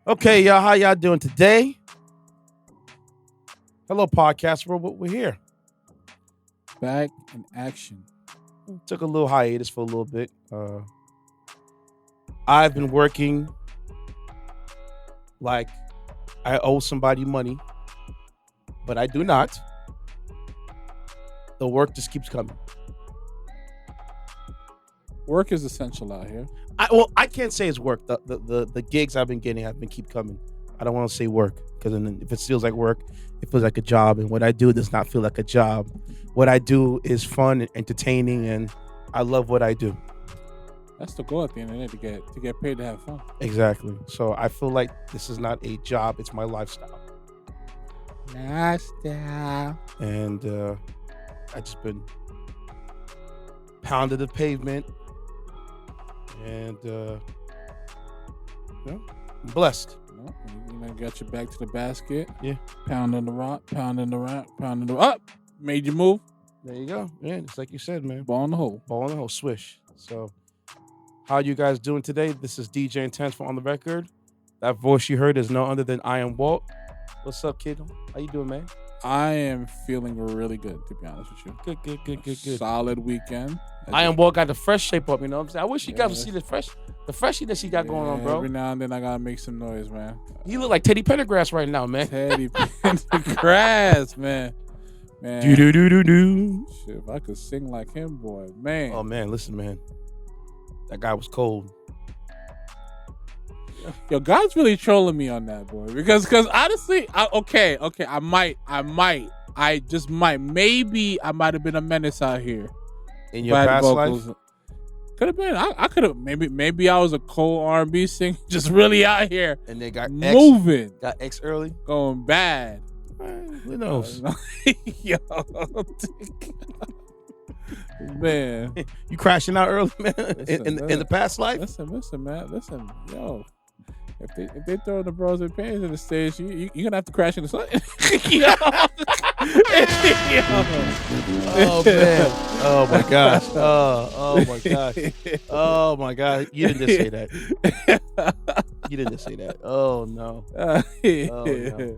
Okay, y'all, how y'all doing today? Hello, podcast world. We're here. Back in action. Took a little hiatus for a little bit. I've been working like I owe somebody money, but I do not. The work just keeps coming. Work is essential out here. I can't say it's work. The gigs I've been getting have been keep coming. I don't want to say work because if it feels like work, it feels like a job. And what I do does not feel like a job. What I do is fun and entertaining, and I love what I do. That's the goal at the end of the day, to get paid to have fun. Exactly. So I feel like this is not a job; it's my lifestyle. Lifestyle. And I just been pounding the pavement, and I'm blessed. You got your back to the basket. Yeah. Pounding the rock, pounding the rock, pounding the up. Made you move. There you go. Yeah, it's like you said, man. Ball in the hole. Ball in the hole. Swish. So, how you guys doing today? This is DJ Intence for On the Record. That voice you heard is no other than I am Walt. What's up, kid? How you doing, man? I am feeling really good, to be honest with you. Good. Solid weekend. I am Walt got the fresh shape up, you know what I'm saying? I wish you guys would see the freshie that she got going on, bro. Every now and then I gotta make some noise, man. You look like Teddy Pendergrass right now, man. Teddy Pendergrass, man. Do. Shit, if I could sing like him, boy, man. Oh man, listen, man. That guy was cold. Yo, God's really trolling me on that, boy. Because honestly, I just might. Maybe I might have been a menace out here. In your past life? Could have been. I could have. Maybe I was a cold R&B singer, just really out here. And they got moving. Got X early? Going bad. Who knows? Yo. Man. You crashing out early, man? In the past life? Listen, man. Listen, yo. If they throw the bros and pants in the stage, you're gonna have to crash in the sun. Oh man! Oh my gosh! Oh my gosh! Oh my god! You didn't just say that. You didn't just say that. Oh no! Oh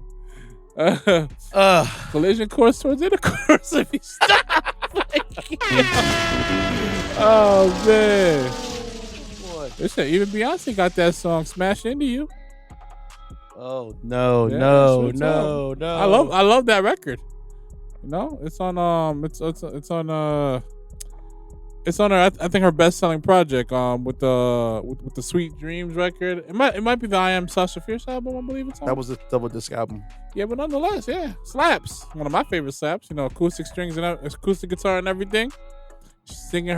no! Collision course towards intercourse. If you stop. Oh man! Listen, even Beyonce got that song "Smash Into You." Oh no! I love that record. You know, it's on her. I think her best selling project. With the Sweet Dreams record. It might be the I Am Sasha Fierce album. I believe it's on. That was a double disc album. Yeah, but nonetheless, yeah, slaps. One of my favorite slaps. You know, acoustic strings and acoustic guitar and everything. Singing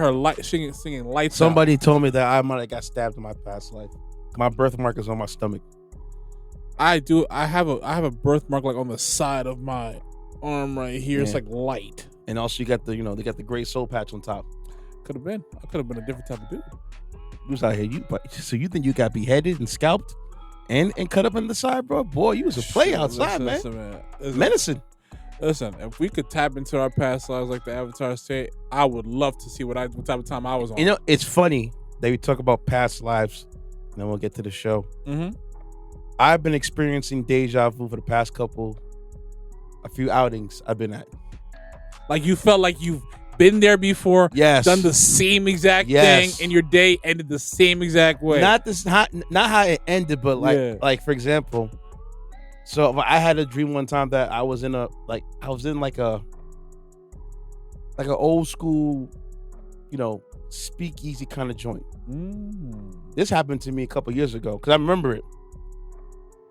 lights. Somebody told me that I might have got stabbed in my past life. My birthmark is on my stomach. I do. I have a birthmark like on the side of my arm right here. Yeah. It's like light. And also you got they got the gray soul patch on top. Could have been. I could have been a different type of dude. You was out here. So you think you got beheaded and scalped and cut up on the side, bro? Boy, you was a play outside, man. Medicine. Listen, if we could tap into our past lives like the Avatar say, I would love to see what type of time I was on. You know, it's funny that we talk about past lives, and then we'll get to the show. Mm-hmm. I've been experiencing deja vu for the past a few outings I've been at. Like you felt like you've been there before, yes, done the same exact thing, and your day ended the same exact way. Not how it ended, but like for example. So I had a dream one time that I was in an old school, speakeasy kind of joint. This happened to me a couple years ago because I remember it.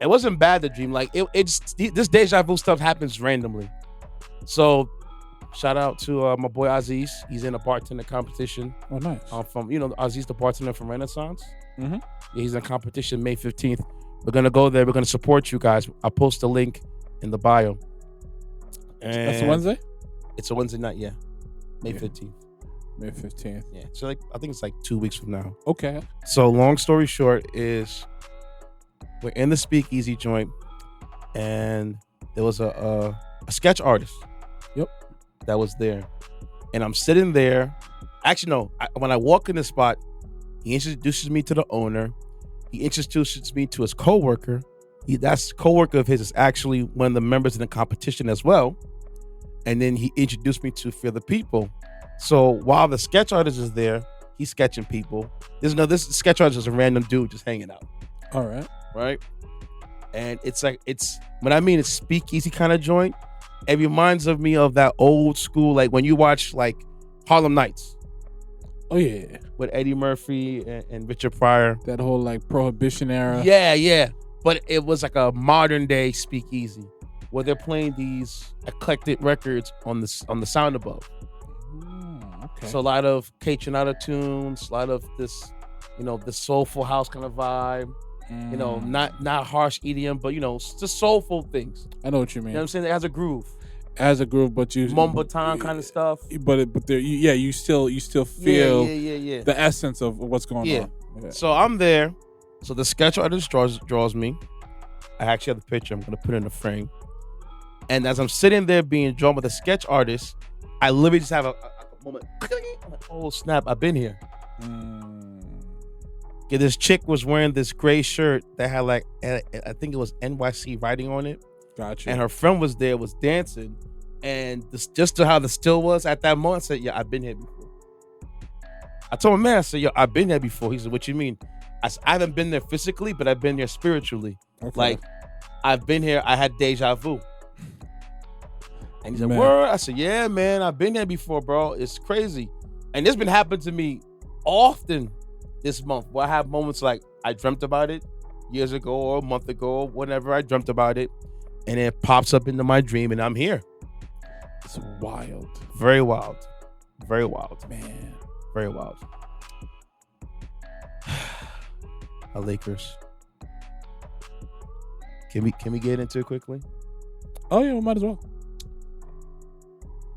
It wasn't bad, the dream. Like this deja vu stuff happens randomly. So shout out to my boy Aziz. He's in a bartender competition. Oh, nice. From Aziz, the bartender from Renaissance. Mm-hmm. Yeah, he's in a competition May 15th. We're going to go there. We're going to support you guys. I'll post a link in the bio. And that's a Wednesday? It's a Wednesday night, yeah. May 15th. May 15th. Yeah. So I think it's like 2 weeks from now. Okay. So long story short is we're in the speakeasy joint and there was a sketch artist. Yep. That was there. And I'm sitting there. Actually, no. When I walk in the spot, he introduces me to the owner. He introduces me to his coworker. That's coworker of his is actually one of the members in the competition as well. And then he introduced me to Fear the People. So while the sketch artist is there, he's sketching people. This sketch artist is a random dude just hanging out. All right. Right? And it's when I mean it's speakeasy kind of joint, it reminds of me of that old school, like when you watch like Harlem Nights. Oh yeah. With Eddie Murphy and Richard Pryor. That whole like Prohibition era. Yeah. But it was like a modern day speakeasy where they're playing these eclectic records on the sound above. Okay. So a lot of Kaytranada tunes, a lot of this, the soulful house kind of vibe. Not harsh EDM, but just soulful things. I know what you mean. You know what I'm saying? It has a groove. But you Mumbaton kind of stuff. But there, you still feel the essence of what's going on. Yeah. So I'm there. So the sketch artist draws me. I actually have the picture. I'm gonna put it in the frame. And as I'm sitting there being drawn by the sketch artist, I literally just have a moment. I'm like, oh snap! I've been here. Yeah, this chick was wearing this gray shirt that had like I think it was NYC writing on it. Gotcha. And her friend was dancing, and just to how the still was at that moment, I said, "Yeah, I've been here before." I told my man, I said, "Yo, I've been there before." He said, "What you mean?" I said, "I haven't been there physically, but I've been there spiritually. Okay. Like, I've been here. I had deja vu." And he said, "Word?" I said, "Yeah, man, I've been there before, bro. It's crazy." And this been happening to me often this month, where I have moments like I dreamt about it years ago or a month ago, or whenever I dreamt about it. And it pops up into my dream, and I'm here. It's wild. Very wild. Very wild. Man. Very wild. Our Lakers. Can we get into it quickly? Oh, yeah, we might as well.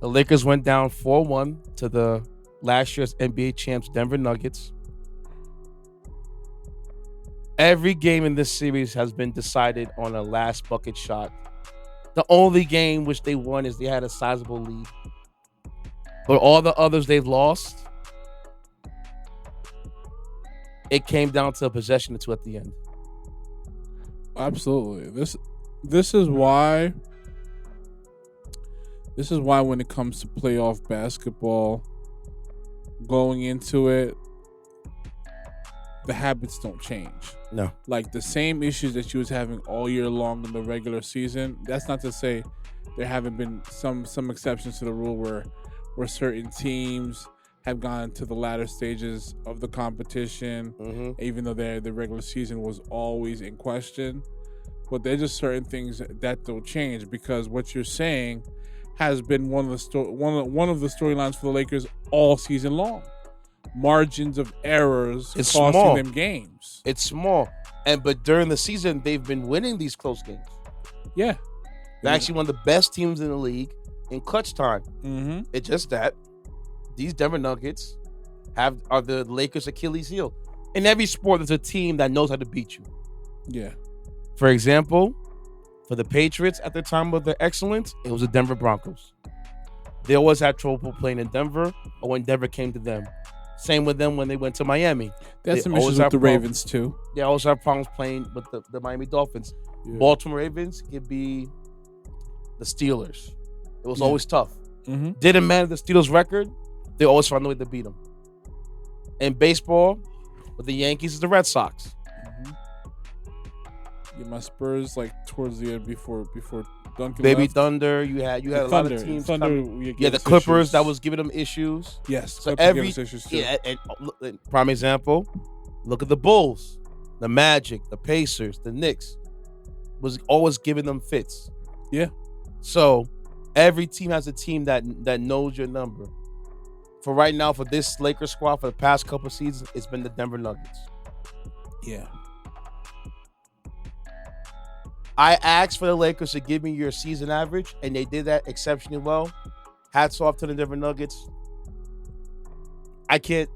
The Lakers went down 4-1 to the last year's NBA champs, Denver Nuggets. Every game in this series has been decided on a last bucket shot. The only game which they won is they had a sizable lead. But all the others they've lost, it came down to a possession or two at the end. Absolutely. This is why when it comes to playoff basketball, going into it, the habits don't change. No. Like the same issues that you was having all year long in the regular season. That's not to say there haven't been some exceptions to the rule where certain teams have gone to the latter stages of the competition, even though the regular season was always in question. But there's just certain things that don't change, because what you're saying has been one of the storylines for the Lakers all season long. Margins of errors costing them games. It's small. But during the season, they've been winning these close games. Yeah. They're actually one of the best teams in the league in clutch time. It's just that these Denver Nuggets are the Lakers' Achilles heel. In every sport, there's a team that knows how to beat you. Yeah. For example, for the Patriots at the time of their excellence, it was the Denver Broncos. They always had trouble playing in Denver, or when Denver came to them. Same with them when they went to Miami. They had some issues with the Ravens too. They always have problems playing with the Miami Dolphins. Yeah. Baltimore Ravens could be the Steelers. It was always tough. Didn't matter the Steelers' record, they always found a way to beat them. In baseball, with the Yankees, is the Red Sox. Yeah, my Spurs towards the end before Duncan Baby left. Thunder, you had a lot of teams. The Clippers that was giving them issues. Yes, so issues too. And prime example, look at the Bulls, the Magic, the Pacers, the Knicks, was always giving them fits. Yeah. So every team has a team that knows your number. For right now, for this Lakers squad, for the past couple of seasons, it's been the Denver Nuggets. Yeah. I asked for the Lakers to give me your season average, and they did that exceptionally well. Hats off to the Denver Nuggets. I can't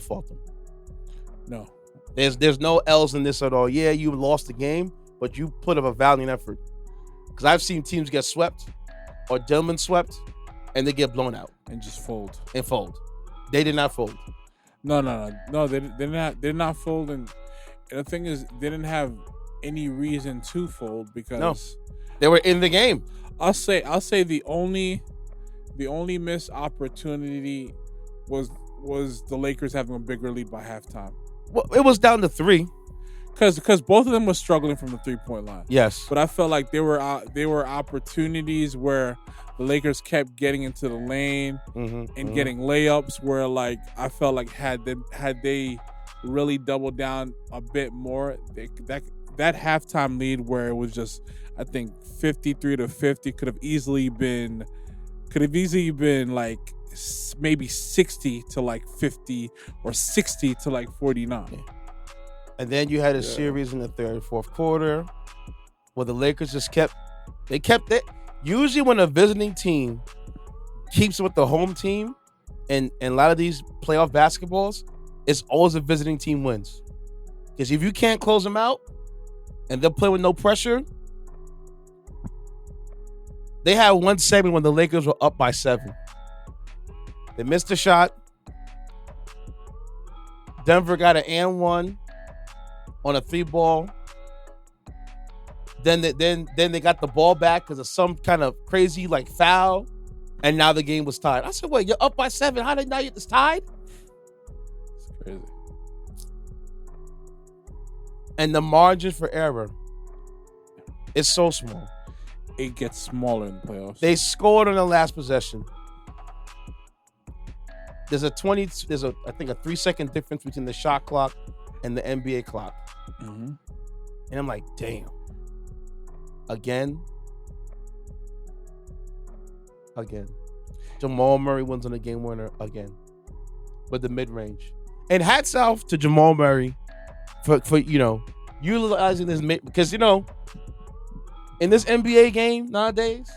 fault them. No. There's no L's in this at all. Yeah, you lost the game, but you put up a valiant effort. Because I've seen teams get swept or gentlemen swept, and they get blown out. And just fold. They did not fold. No. They're not fold, and And the thing is, they didn't have any reason to fold because They were in the game. I'll say the only missed opportunity was the Lakers having a bigger lead by halftime. Well, it was down to 3. Because both of them were struggling from the 3-point line. Yes. But I felt like there were opportunities where the Lakers kept getting into the lane and getting layups where like I felt like had they really doubled down a bit more, that halftime lead where it was just I think 53-50 could have easily been like maybe 60 to like 50 or 60 to like 49. Yeah. And then you had a series in the third and fourth quarter where the Lakers just kept it. Usually when a visiting team keeps with the home team and a lot of these playoff basketballs, it's always a visiting team wins. Because if you can't close them out and they'll play with no pressure, they had one segment when the Lakers were up by 7. They missed a shot. Denver got an and 1 on a 3-ball. Then they got the ball back because of some kind of crazy like foul, and now the game was tied. I said, "Wait, you're up by 7? How did now it's tied?" It's crazy. And the margin for error is so small. It gets smaller in the playoffs. They scored on the last possession. There's I think a 3-second difference between the shot clock and the NBA clock. And I'm like, damn. Again. Jamal Murray wins on the game winner again. With the mid-range. And hats off to Jamal Murray for utilizing this mid, because in this NBA game nowadays,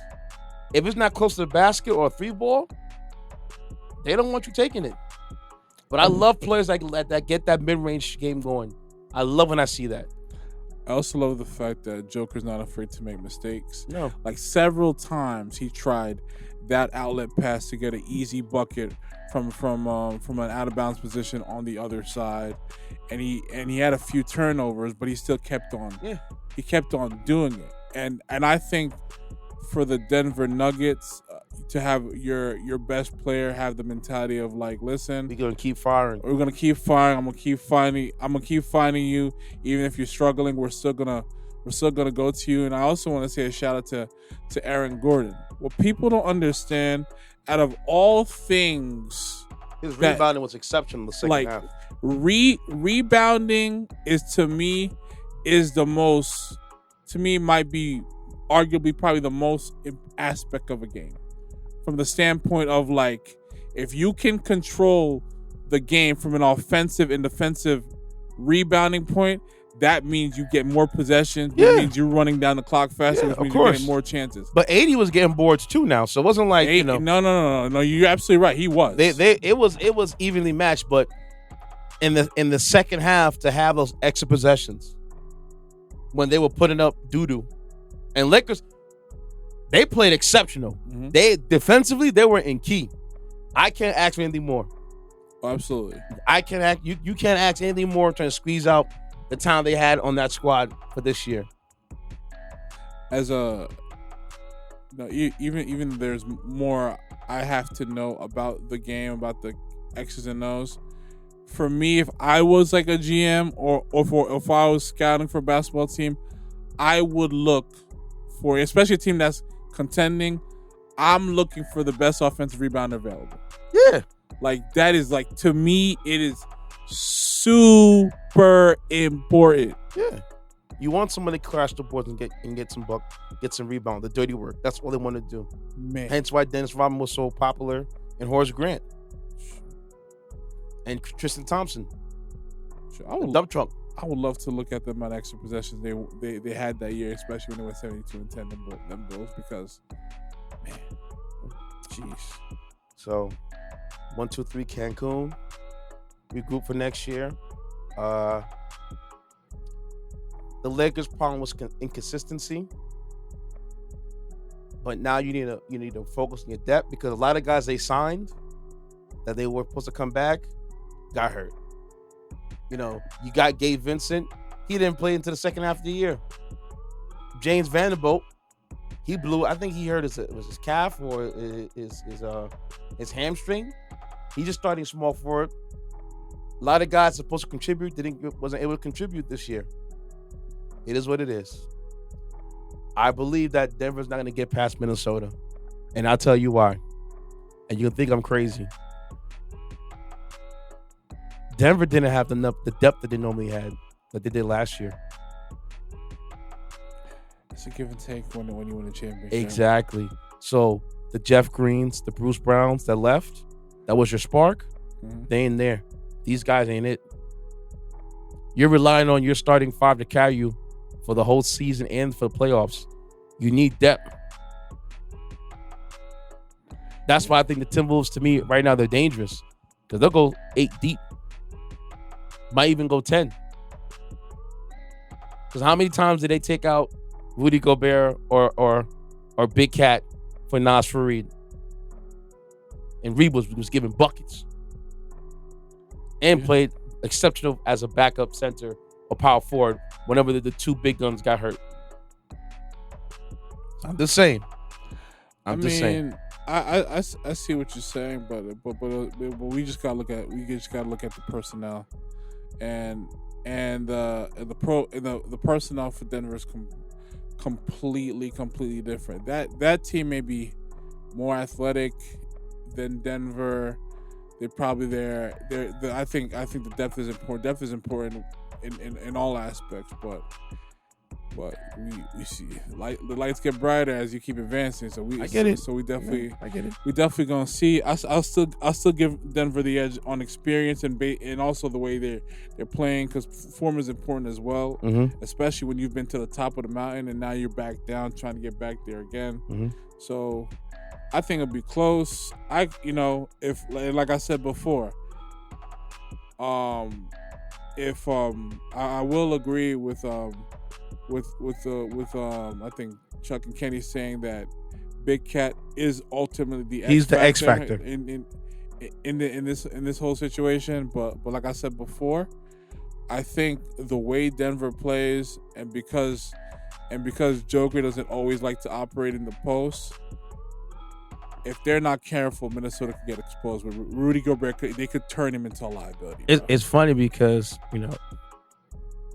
if it's not close to the basket or a 3-ball, they don't want you taking it. But I love players that get that mid-range game going. I love when I see that. I also love the fact that Joker's not afraid to make mistakes. No. Like several times he tried that outlet pass to get an easy bucket from an out of bounds position on the other side. And he had a few turnovers, but he still kept on. Yeah. He kept on doing it. And I think for the Denver Nuggets to have your best player have the mentality of like, listen, we're gonna keep firing. We're gonna keep firing. I'm gonna keep finding you, even if you're struggling. We're still gonna go to you. And I also want to say a shout out to Aaron Gordon. What people don't understand, out of all things, his rebounding was exceptional in the second half. Rebounding is to me might be arguably probably the most aspect of a game. From the standpoint of like, if you can control the game from an offensive and defensive rebounding point, that means you get more possessions. That means you're running down the clock faster, which means you're getting more chances. But 80 was getting boards too now, so it wasn't like No. You're absolutely right. He was. It was evenly matched, but in the second half to have those extra possessions when they were putting up doo-doo, and Lakers, they played exceptional. They defensively they were in key. I can't ask for anything more. Absolutely. I can't ask you can't ask anything more trying to squeeze out the talent they had on that squad for this year. Even there's more I have to know about the game, about the X's and O's. For me, if I was like a GM or if I was scouting for a basketball team, I would look for, especially a team that's contending, I'm looking for the best offensive rebounder available. Yeah. Like, that is, like, to me, it is super important. Yeah. You want somebody to crash the boards and get some rebound, the dirty work. That's all they want to do. Man. Hence why Dennis Rodman was so popular and Horace Grant. And Tristan Thompson. Dump truck. I would love to look at them on extra possessions they had that year, especially when they were 72-10, them Bulls, because, man, jeez. So, 1, 2, 3, Cancun. Regroup for next year. The Lakers' problem was inconsistency, but now you need to focus on your depth, because a lot of guys they signed that they were supposed to come back got hurt. You got Gabe Vincent, He didn't play into the second half of the year. James Vanderbilt, he blew. I think he hurt his calf or his hamstring. He's just starting small forward. A lot of guys supposed to contribute wasn't able to contribute this year. It is what it is. I believe that Denver's not going to get past Minnesota, and I'll tell you why. And you'll think I'm crazy. Denver didn't have the depth that they normally had, that they did last year. It's a give and take when you win a championship. Exactly. So the Jeff Greens, the Bruce Browns that left, that was your spark. Mm-hmm. They ain't there. These guys ain't it. You're relying on your starting five to carry you for the whole season and for the playoffs. You need depth. That's why I think the Timberwolves, to me, right now, they're dangerous. Because they'll go 8 deep. Might even go 10. Because how many times did they take out Rudy Gobert or Big Cat for Nas Farid? And Reed was giving buckets. And played exceptional as a backup center or power forward whenever the two big guns got hurt. I'm just saying. I see what you're saying, but we just gotta look at the personnel, and the personnel for Denver is completely different. That team may be more athletic than Denver. They're probably there. I think the depth is important. Depth is important in all aspects, but we see the lights get brighter as you keep advancing. So I get it. So we definitely, I get it. We definitely gonna see. I'll still give Denver the edge on experience and also the way they're playing, because form is important as well. Mm-hmm. Especially when you've been to the top of the mountain and now you're back down trying to get back there again. Mm-hmm. So I think it'll be close. If like I said before, I will agree with I think Chuck and Kenny saying that Big Cat is ultimately he's the X factor in this whole situation. But like I said before, I think the way Denver plays and because Joker doesn't always like to operate in the post, if they're not careful, Minnesota could get exposed. With Rudy Gobert, they could turn him into a liability. It's funny because we're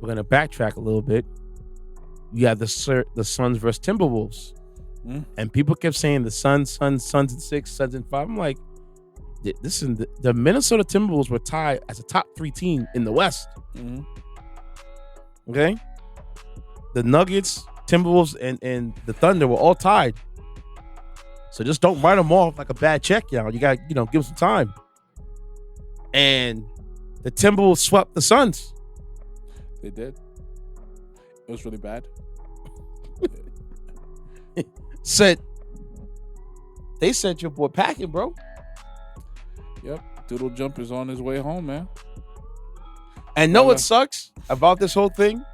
gonna backtrack a little bit. You have the Suns versus Timberwolves, and people kept saying the Suns in 6, Suns in 5. I'm like, listen, the Minnesota Timberwolves were tied as a top 3 team in the West. Mm-hmm. Okay, the Nuggets, Timberwolves, and the Thunder were all tied. So just don't write them off like a bad check, y'all. You got give them some time. And the Timberwolves swept the Suns. They did. It was really bad. They sent your boy packing, bro. Yep. Doodle Jump is on his way home, man. And know what sucks about this whole thing?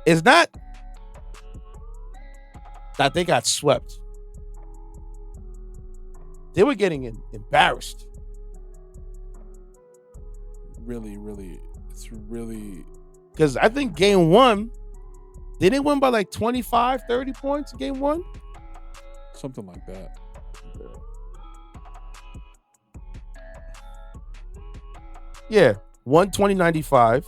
It's not that they got swept. They were getting embarrassed. Really, it's really... Because I think game 1, they didn't win by like 25, 30 points in game 1? Something like that. Yeah, 120-95.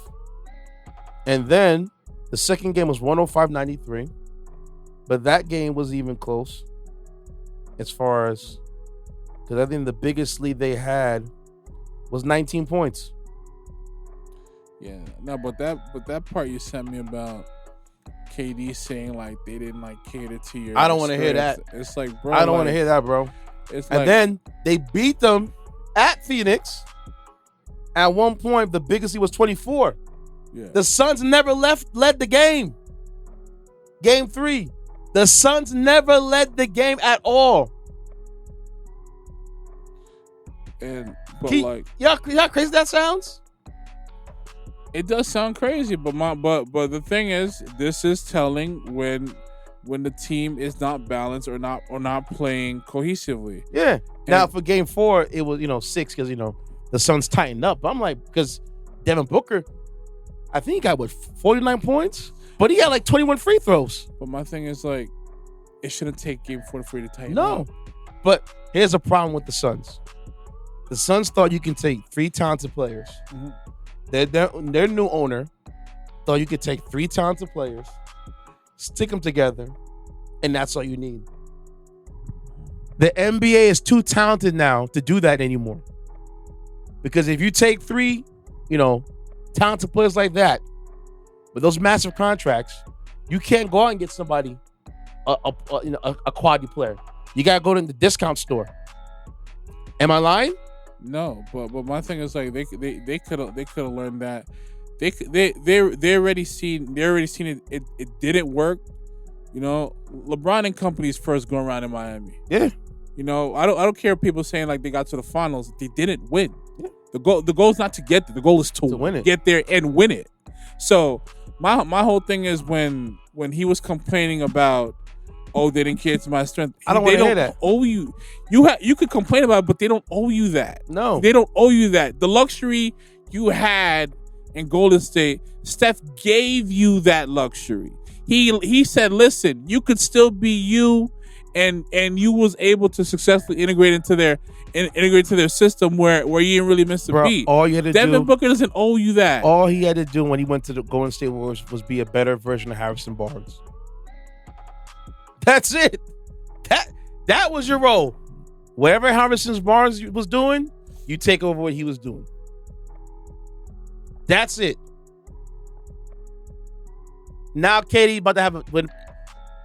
And then the second game was 105-93. But that game was even close as far as... Because I think the biggest lead they had was 19 points. Yeah, no, but that part you sent me about KD saying like they didn't like cater to your... I don't want to hear that. It's like, bro, I don't want to hear that, bro. It's and then they beat them at Phoenix. At one point, the biggest lead was 24. Yeah. The Suns never led the game. Game 3, the Suns never led the game at all. Y'all crazy that sounds? It does sound crazy, but the thing is, this is telling when the team is not balanced or not playing cohesively. Yeah. Now for game 4, it was 6 because the Suns tightened up. I'm like, because Devin Booker, I think he got 49 points, but he had like 21 free throws. But my thing is like, it shouldn't take game 43 to tighten No, up. but here's a problem with the Suns. The Suns thought you can take 3 talented players. Mm-hmm. Their new owner thought you could take 3 talented players, stick them together, and that's all you need. The NBA is too talented now to do that anymore. Because if you take 3, talented players like that, with those massive contracts, you can't go out and get somebody a quality player. You gotta go to the discount store. Am I lying? No, but my thing is like they could have learned that they already seen it didn't work. LeBron and company's first going around in Miami. Yeah. I don't care if people saying like they got to the finals. They didn't win. Yeah. The goal is not to get there. The goal is to win it. Get there and win it. So my whole thing is when he was complaining about, oh, they didn't care to my strength. I don't want to hear that. Owe you. You could complain about it, but they don't owe you that. No. They don't owe you that. The luxury you had in Golden State, Steph gave you that luxury. He said, listen, you could still be you, and you was able to successfully integrate into their system where you didn't really miss a beat. All you had to Devin Booker doesn't owe you that. All he had to do when he went to the Golden State Warriors was be a better version of Harrison Barnes. That's it. That was your role. Whatever Harrison Barnes was doing, you take over what he was doing. That's it. Now KD about to have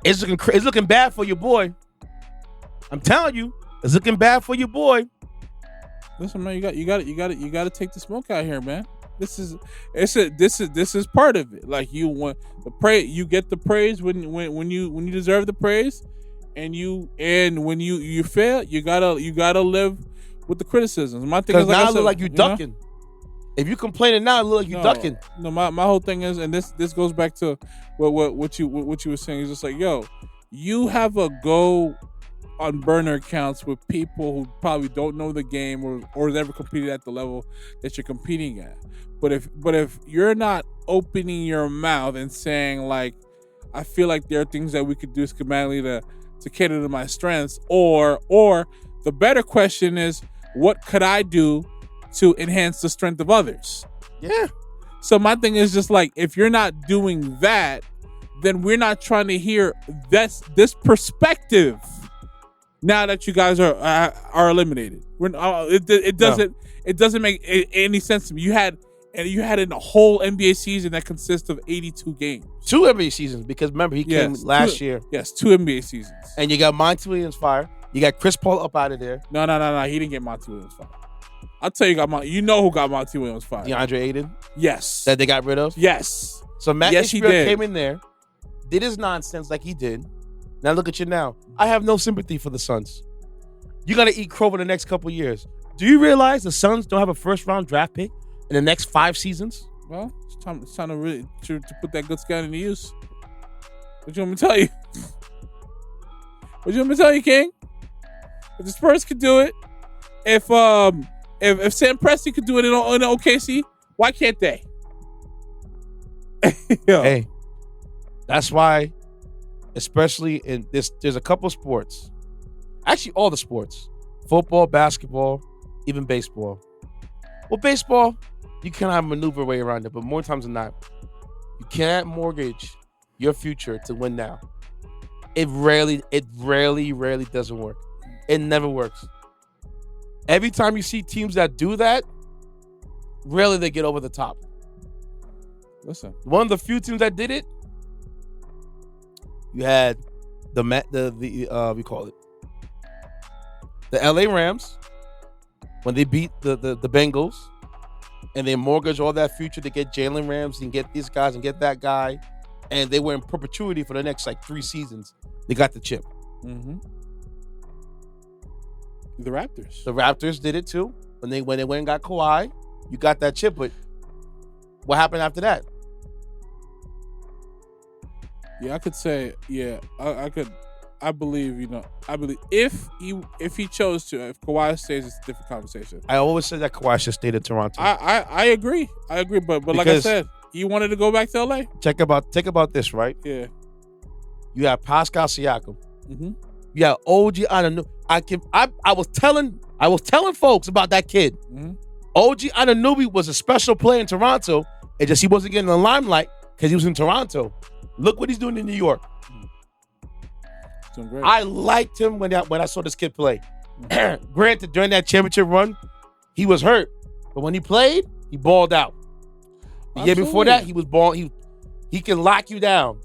it's looking bad for your boy. I'm telling you, it's looking bad for your boy. Listen, man, you got to take the smoke out here, man. This is part of it. Like you want the praise, you get the praise when you deserve the praise, and when you fail, you gotta live with the criticisms. My thing is now it look like you ducking. If you complaining now, it look like you ducking. No, my whole thing is, and this goes back to what you were saying. Is just like, yo, you have a go on burner accounts with people who probably don't know the game or never competed at the level that you're competing at. But if you're not opening your mouth and saying like, I feel like there are things that we could do schematically to cater to my strengths, or the better question is, what could I do to enhance the strength of others? Yeah. So my thing is just like, if you're not doing that, then we're not trying to hear this perspective. Now that you guys are eliminated, it doesn't make any sense to me. You had in a whole NBA season that consists of 82 games. 2 NBA seasons, because remember he came last year. Yes, 2 NBA seasons. And you got Monty Williams fired. You got Chris Paul up out of there. No. He didn't get Monty Williams fired. I'll tell you, who got Monty Williams fired. DeAndre Ayton? Yes. That they got rid of? Yes. So Matt Ishbia came in there, did his nonsense like he did. Now look at you now. I have no sympathy for the Suns. You got to eat crow in the next couple years. Do you realize the Suns don't have a first-round draft pick in the next 5 seasons? Well, it's time to really to put that good scout into use. What you want me to tell you? What you want me to tell you, King? If the Spurs could do it, if Sam Presti could do it in OKC, why can't they? Hey, that's why, especially in this, there's a couple sports, actually all the sports, football, basketball, even baseball. Well, baseball, you can have maneuver way around it, but more times than not, you can't mortgage your future to win now. It rarely doesn't work. It never works. Every time you see teams that do that, rarely they get over the top. Listen, one of the few teams that did it, you had we call it the LA Rams when they beat the Bengals, and they mortgaged all that future to get Jalen Ramsey and get these guys and get that guy, and they were in perpetuity for the next 3 seasons. They got the chip. Mm-hmm. The Raptors did it too. When they went and got Kawhi, you got that chip. But what happened after that? Yeah, I could say, I believe if he chose to, if Kawhi stays, it's a different conversation. I always said that Kawhi should stay to Toronto. I agree. But like I said, You wanted to go back to LA? Think about this, right? Yeah. You have Pascal Siakam. Mm-hmm. You have OG Anunoby. I was telling folks about that kid. Mm-hmm. OG Anunoby was a special player in Toronto. It just he wasn't getting the limelight because he was in Toronto. Look what he's doing in New York. Doing great. I liked him when I saw this kid play. Mm-hmm. Granted, during that championship run, he was hurt, but when he played, he balled out. The year before that, he was ball. He can lock you down,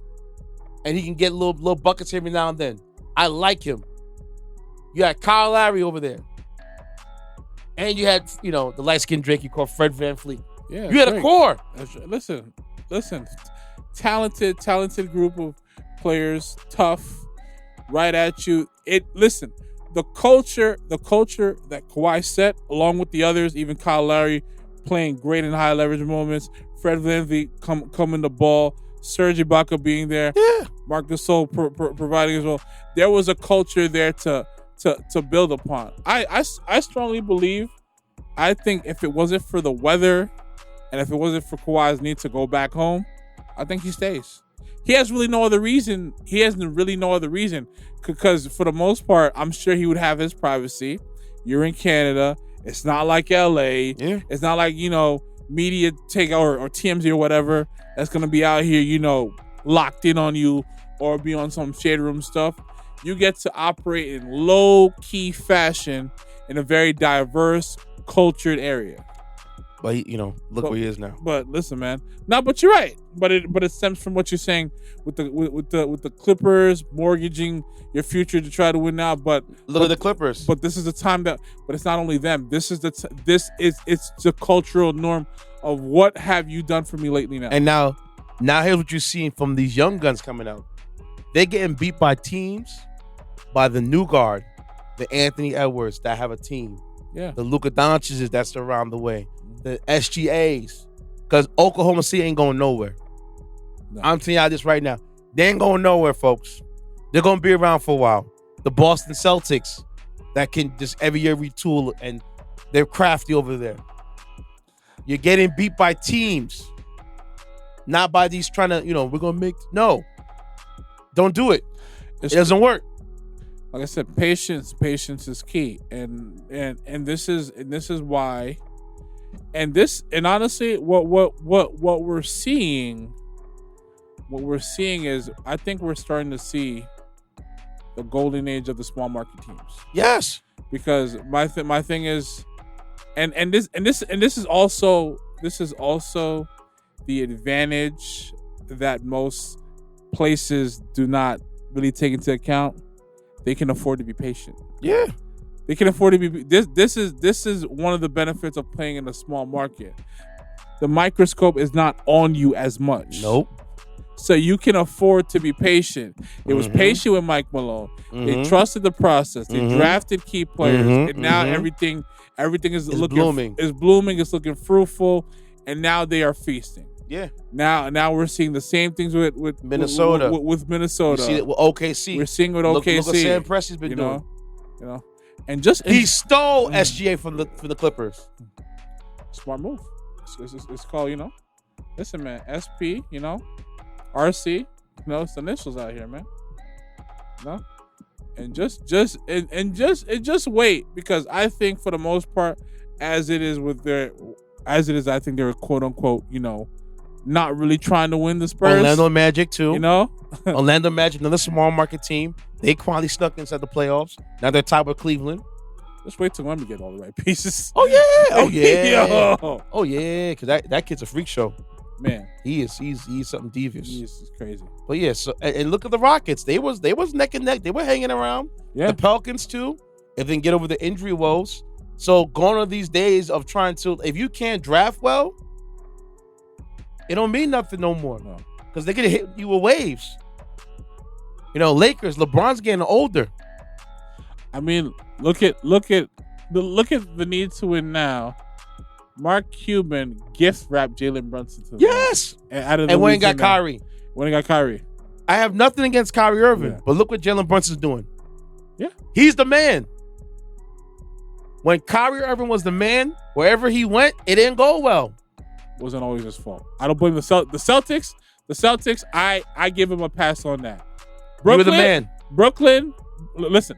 and he can get little buckets every now and then. I like him. You had Kyle Lowry over there, and you had the light skinned Drake you call Fred VanVleet. Yeah, you had a core. Listen. Talented group of players, tough, right at you. The culture that Kawhi set, along with the others, even Kyle Lowry playing great in high leverage moments, Fred VanVleet coming the ball, Serge Ibaka being there, Marc Gasol providing as well. There was a culture there to build upon. I strongly believe. I think if it wasn't for the weather, and if it wasn't for Kawhi's need to go back home, I think he stays. He has really no other reason. He has really no other reason because for the most part, I'm sure he would have his privacy. You're in Canada. It's not like LA. Yeah. It's not like, media take or TMZ or whatever that's going to be out here, locked in on you or be on some shade room stuff. You get to operate in low-key fashion in a very diverse, cultured area. But look where he is now. But listen, man. No, but you're right. But it stems from what you're saying with the Clippers mortgaging your future to try to win now. But look at the Clippers. But this is the time but it's not only them. It's the cultural norm of what have you done for me lately now. And now here's what you're seeing from these young guns coming out. They're getting beat by teams, by the new guard, the Anthony Edwards that have a team. Yeah. The Luka Doncic's that's around the way. The SGAs. Because Oklahoma City ain't going nowhere. No. I'm telling y'all this right now. They ain't going nowhere, folks. They're going to be around for a while. The Boston Celtics that can just every year retool, and they're crafty over there. You're getting beat by teams. Not by these trying to, we're going to make... No. Don't do it. It doesn't work. Like I said, patience is key. And this is why... And honestly, what we're seeing is, I think we're starting to see the golden age of the small market teams. Yes, because my thing is, and this is also the advantage that most places do not really take into account. They can afford to be patient. Yeah. They can afford to be. This is one of the benefits of playing in a small market. The microscope is not on you as much. Nope. So you can afford to be patient. They was patient with Mike Malone. They trusted the process. They drafted key players, and now everything is looking blooming. Is blooming. It's looking fruitful, and now they are feasting. Yeah. Now we're seeing the same things with Minnesota. With Minnesota. We see it with OKC. We're seeing with OKC. Look what Sam Presti's been doing. And he stole SGA from the Clippers. Smart move. It's called, listen, man, SP, RC, it's the initials out here, man. And just wait, because I think for the most part, as it is, I think they're quote unquote, not really trying to win the Spurs. Orlando Magic too. Orlando Magic, another small market team. They quietly snuck inside the playoffs. Now they're tied with Cleveland. Just wait till Wemby get all the right pieces. Oh yeah, oh yeah, Yo. Oh yeah. Because that kid's a freak show. Man, he's something devious. He's crazy. But yeah, so and look at the Rockets. They was neck and neck. They were hanging around. Yeah. The Pelicans too. If they can get over the injury woes. So gone are these days of trying to. If you can't draft well, it don't mean nothing no more. Because they're gonna hit you with waves. Lakers. LeBron's getting older. I mean, look at the need to win now. Mark Cuban gift wrapped Jalen Brunson to yes, and when he got Kyrie. I have nothing against Kyrie Irving, but look what Jalen Brunson's doing. Yeah, he's the man. When Kyrie Irving was the man, wherever he went, it didn't go well. wasn't always his fault. I don't blame the Celtics. The Celtics, I give him a pass on that. You were the man. Brooklyn, listen.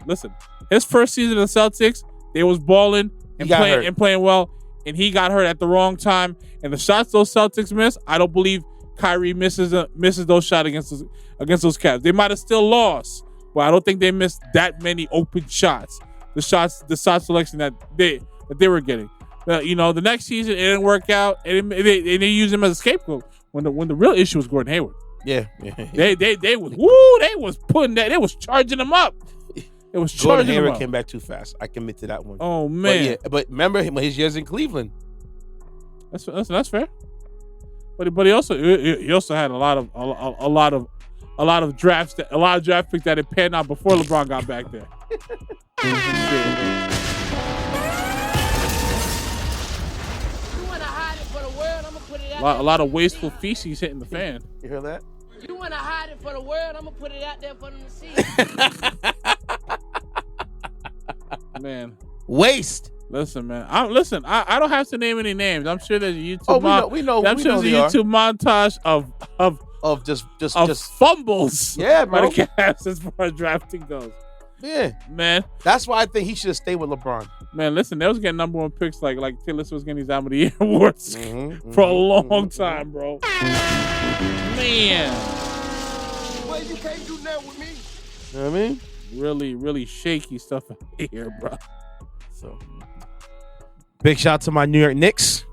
His first season in the Celtics, they was balling and playing well, and he got hurt at the wrong time. And the shots those Celtics miss, I don't believe Kyrie misses those shots against those Cavs. They might have still lost, but I don't think they missed that many open shots. The shot selection that they were getting. The next season it didn't work out, and they used him as a scapegoat when the real issue was Gordon Hayward. Yeah. They was putting that. They was charging him up. It was charging Gordon him Hayward up. came back too fast. I commit to that one. Oh man! But remember his years in Cleveland. That's fair. But he also had a lot of draft picks that had panned out before LeBron got back there. A lot of wasteful feces hitting the fan. You hear that? You want to hide it for the world? I'm gonna put it out there for them to see. Man, waste. Listen, man. I don't have to name any names. I'm sure there's a YouTube. We know. I'm sure there's a YouTube montage of just fumbles. Yeah, bro. By the Cavs as far as drafting goes. Yeah, man. That's why I think he should have stayed with LeBron. Man, listen, they was getting number one picks like Taylor Swift was getting these Album of the Year awards for a long time, bro. Man. Well, you can't do nothing with me. You know what I mean? Really, really shaky stuff here, bro. So, big shout out to my New York Knicks.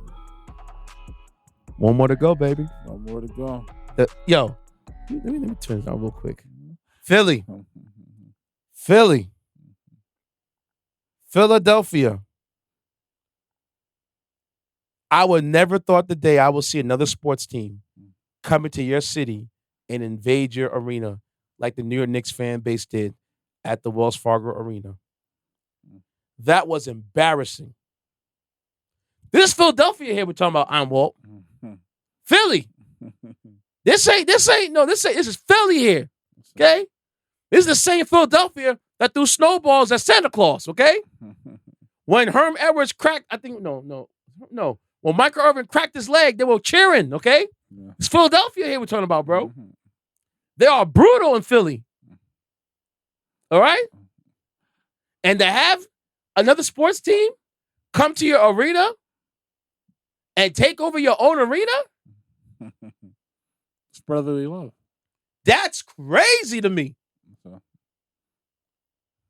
One more to go, baby. One more to go. Let me turn this on real quick. Philly. Philadelphia. I would never thought the day I will see another sports team come into your city and invade your arena like the New York Knicks fan base did at the Wells Fargo Arena. That was embarrassing. This is Philadelphia here we're talking about. I'm Walt. Philly. This is Philly here. Okay? This is the same Philadelphia that threw snowballs at Santa Claus, okay? When Herm Edwards cracked, no. When Michael Irvin cracked his leg, they were cheering, okay? Yeah. It's Philadelphia here we're talking about, bro. Mm-hmm. They are brutal in Philly. All right? And to have another sports team come to your arena and take over your own arena? It's brotherly love. That's crazy to me.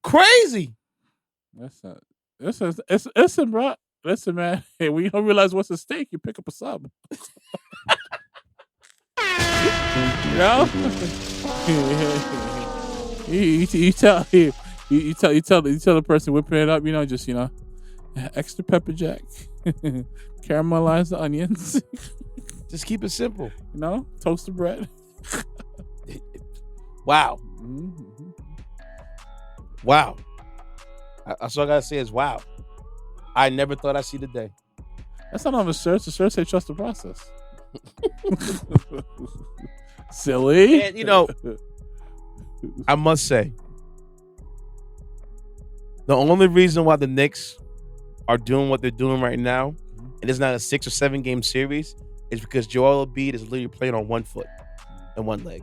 Crazy. Listen, bro. Listen, man. Hey, when you don't realize what's at stake, you pick up a sub. You know? you tell the person whipping it up, extra pepper jack, caramelize the onions. Just keep it simple. Toast the bread. Wow. Mm-hmm. Wow. That's all I gotta say is wow. I never thought I'd see the day. That's not on the shirt. The shirt say trust the process. Silly. And I must say, the only reason why the Knicks are doing what they're doing right now, and it's not a 6 or 7 game series, is because Joel Embiid is literally playing on one foot and one leg.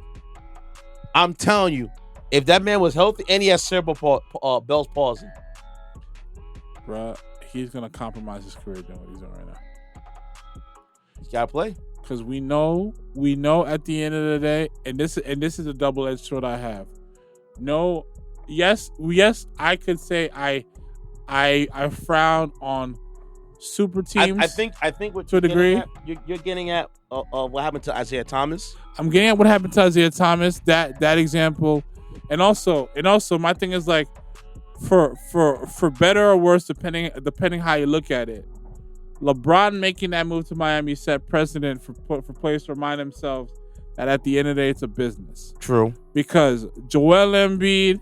I'm telling you, if that man was healthy and he has cerebral Bell's palsy, bruh, he's gonna compromise his career doing what he's doing right now. He's gotta play. Because we know at the end of the day, and this is a double-edged sword I have. No, yes, I could say I frown on super teams. I think what to a degree you're getting at what happened to Isaiah Thomas. I'm getting at what happened to Isaiah Thomas. That example, and also my thing is like, for better or worse, depending how you look at it. LeBron making that move to Miami set precedent for players to remind themselves that at the end of the day, it's a business. True. Because Joel Embiid,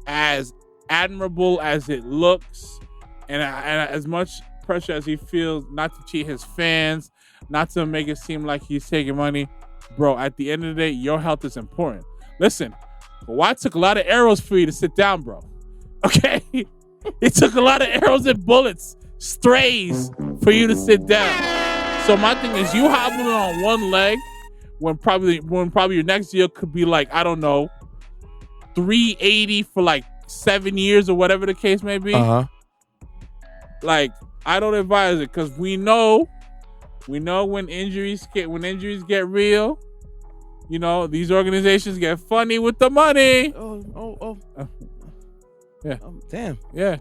as admirable as it looks, and as much pressure as he feels not to cheat his fans, not to make it seem like he's taking money, bro, at the end of the day, your health is important. Listen, Kawhi took a lot of arrows for you to sit down, bro. Okay? It took a lot of arrows and bullets, strays, for you to sit down. So my thing is, you hobbling on one leg when probably your next deal could be like, I don't know, $380 for like 7 years or whatever the case may be. Like, I don't advise it because we know when injuries get real, you know, these organizations get funny with the money. Yeah. Damn. Yeah.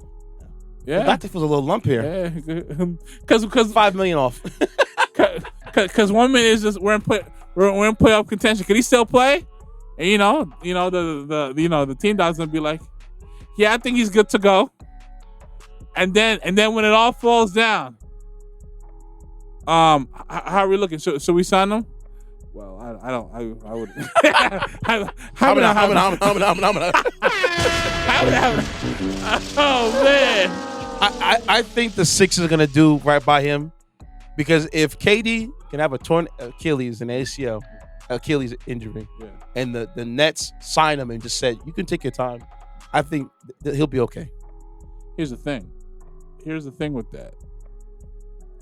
Yeah. I thought there was a little lump here. Yeah. Because $5 million off. Because 1 minute is just we're in playoff contention. Can he still play? And the team doc's gonna be like, yeah, I think he's good to go. And then when it all falls down, how are we looking? So we sign him? Well, I would. Oh man! I think the Sixers are gonna do right by him, because if KD can have a torn Achilles and ACL, Achilles injury, and the Nets sign him and just said you can take your time, I think he'll be okay. Here's the thing with that.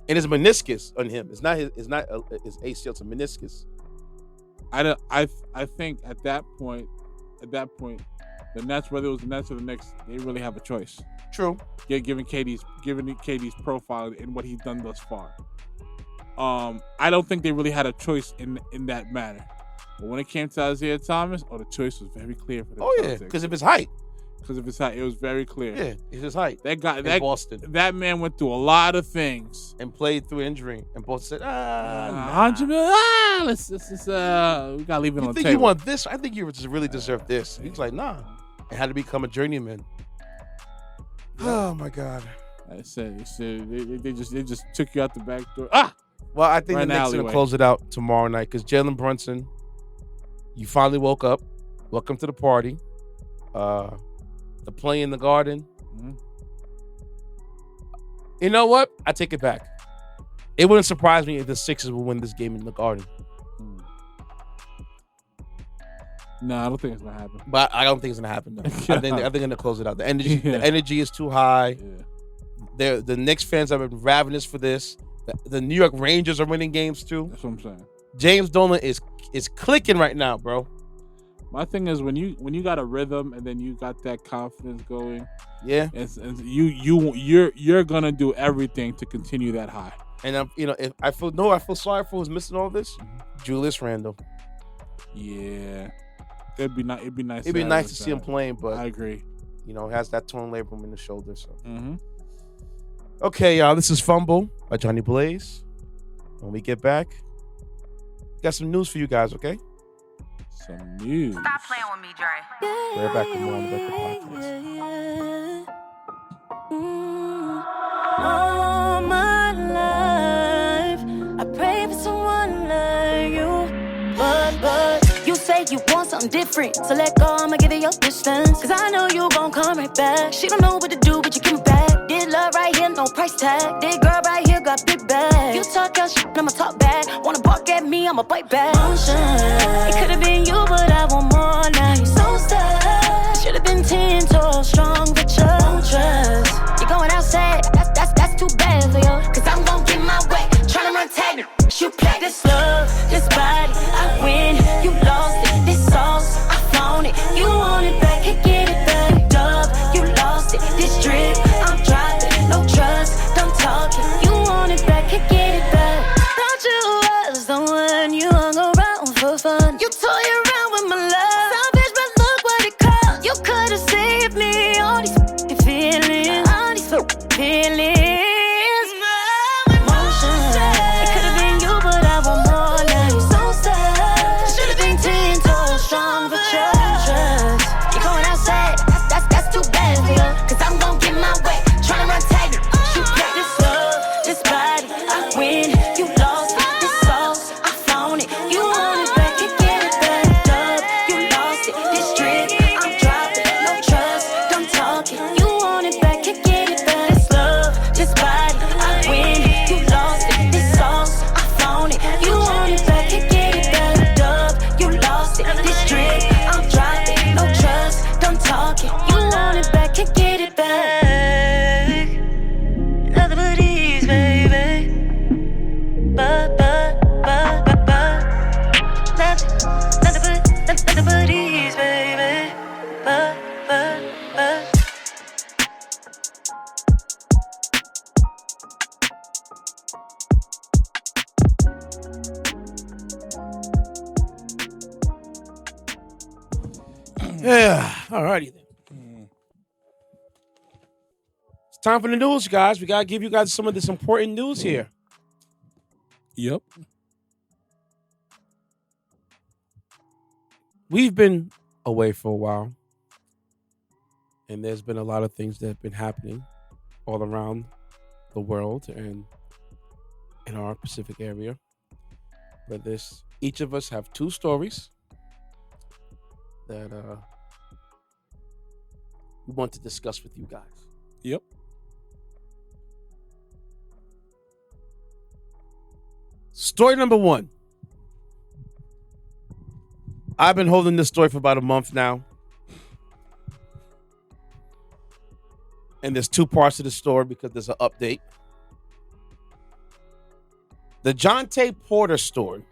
And it's meniscus on him. It's not his ACL. It's a meniscus. I think at that point, the Nets, whether it was the Nets or the Knicks, they really have a choice. True. Given KD's profile and what he's done thus far. I don't think they really had a choice in that matter. But when it came to Isaiah Thomas, the choice was very clear for the Celtics. Because of his height. It was very clear. Yeah, it's his height. That Boston. That man went through a lot of things and played through injury, and both said, $100 million. Let's we gotta leave it on the table. You think you want this? I think you just really deserve this. He's like, nah. It had to become a journeyman. Oh my God. I said they just took you out the back door. Well, I think right, the Knicks are gonna close it out tomorrow night because Jalen Brunson, you finally woke up. Welcome to the party. The play in the Garden. Mm-hmm. You know what? I take it back. It wouldn't surprise me if the Sixers would win this game in the Garden. No, I don't think it's gonna happen. But I don't think it's gonna happen. Though. I think they're gonna close it out. The energy is too high. Yeah. The Knicks fans have been ravenous for this. The New York Rangers are winning games too. That's what I'm saying. James Dolan is clicking right now, bro. My thing is when you got a rhythm and then you got that confidence going, and you're gonna do everything to continue that high. And if I feel sorry for who's missing all this. Julius Randle. Yeah, it'd be nice. It'd be nice to see him playing, but I agree. Has that torn labrum in the shoulder. So. Mm-hmm. Okay, y'all. This is Fumble by Jhonni Blaze. When we get back, got some news for you guys. Okay. Some news. Stop playing with me, Dre. We're back with more on the podcast. All my life, I pray for someone like you. But you say you want something different, so let go, I'ma give it your distance. Cause I know you gon' come right back. She don't know what to do, but you give me back. Did love right here, no price tag. Did girl right here, got big bag. You talk your shit, I'ma talk back. Wanna bark at me, I'ma bite back. Motion. It could've been you, but I want more. Now you so sad. Should've been 10 toes strong, but you don't trust. You're going outside, that's too bad for you. Cause I'm gon' get my way. Tryna run tag, you play this love, this body. I win, you lost it. This sauce, I flown it. You want it back, can't get it back. Dub, you lost it. This drip, I'm dropping. No trust, don't talk it. You want it back, can't get it back. Thought you was the one you hung around for fun. You toy around with my love. Yeah. All righty then. It's time for the news, guys. We gotta give you guys some of this important news here. Yep. We've been away for a while, and there's been a lot of things that have been happening all around the world and in our Pacific area. But each of us have two stories that we want to discuss with you guys. Yep. Story number one. I've been holding this story for about a month now. And there's two parts to the story because there's an update. The Jontay Porter story.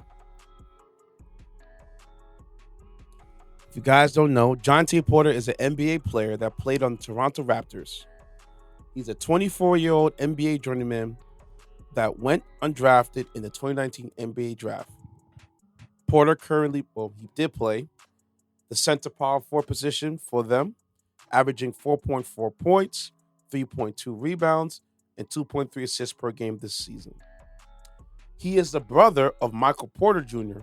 If you guys don't know, Jontay Porter is an NBA player that played on the Toronto Raptors. He's a 24-year-old NBA journeyman that went undrafted in the 2019 NBA draft. Porter he did play the center power forward position for them, averaging 4.4 points, 3.2 rebounds, and 2.3 assists per game this season. He is the brother of Michael Porter Jr.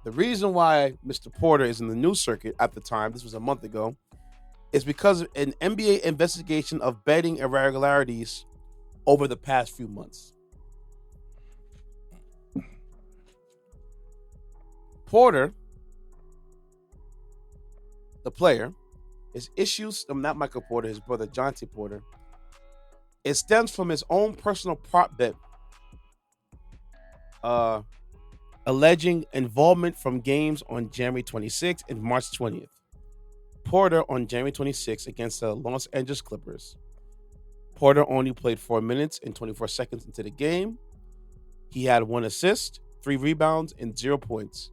The reason why Mr. Porter is in the news circuit at the time, this was a month ago, is because of an NBA investigation of betting irregularities over the past few months. Porter, the player, his issues, not Michael Porter, his brother Jontay Porter, it stems from his own personal prop bet, alleging involvement from games on January 26th and March 20th. Porter on January 26th against the Los Angeles Clippers. Porter only played 4 minutes and 24 seconds into the game. He had 1 assist, 3 rebounds, and 0 points.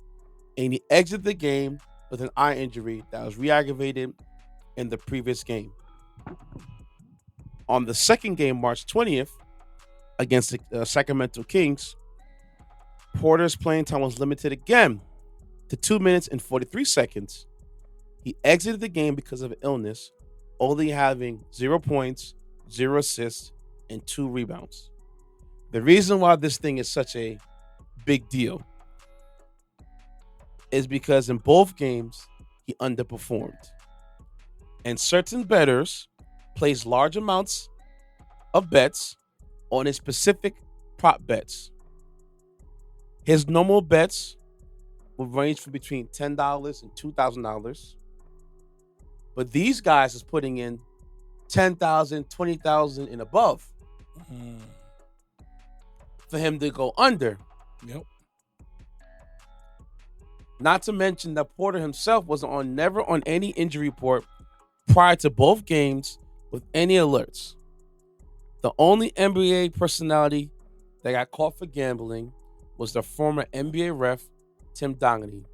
And he exited the game with an eye injury that was re-aggravated in the previous game. On the second game, March 20th, against the Sacramento Kings, Porter's playing time was limited again to 2 minutes and 43 seconds. He exited the game because of illness, only having 0 points, 0 assists, and 2 rebounds. The reason why this thing is such a big deal is because in both games, he underperformed. And certain bettors place large amounts of bets on his specific prop bets. His normal bets will range from between $10 and $2,000. But these guys is putting in $10,000, $20,000 and above for him to go under. Yep. Not to mention that Porter himself was never on any injury report prior to both games with any alerts. The only NBA personality that got caught for gambling was the former NBA ref, Tim Donaghy.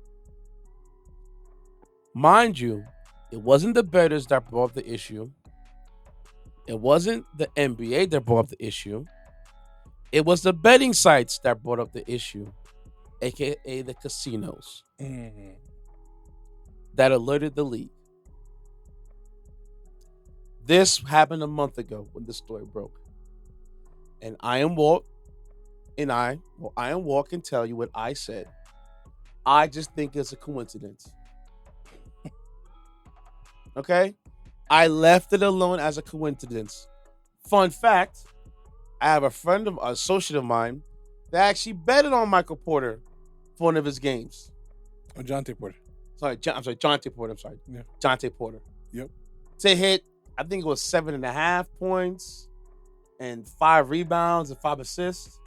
Mind you, it wasn't the bettors that brought up the issue. It wasn't the NBA that brought up the issue. It was the betting sites that brought up the issue, aka the casinos, that alerted the league. This happened a month ago when the story broke. And I am Walt, and I am Walt can tell you what I said. I just think it's a coincidence. Okay? I left it alone as a coincidence. Fun fact, I have an associate of mine that actually betted on Michael Porter for one of his games. Oh, Jontay Porter. Jontay Porter. Yeah. Jontay Porter. Yep. To hit, I think it was 7.5 points and 5 rebounds and 5 assists.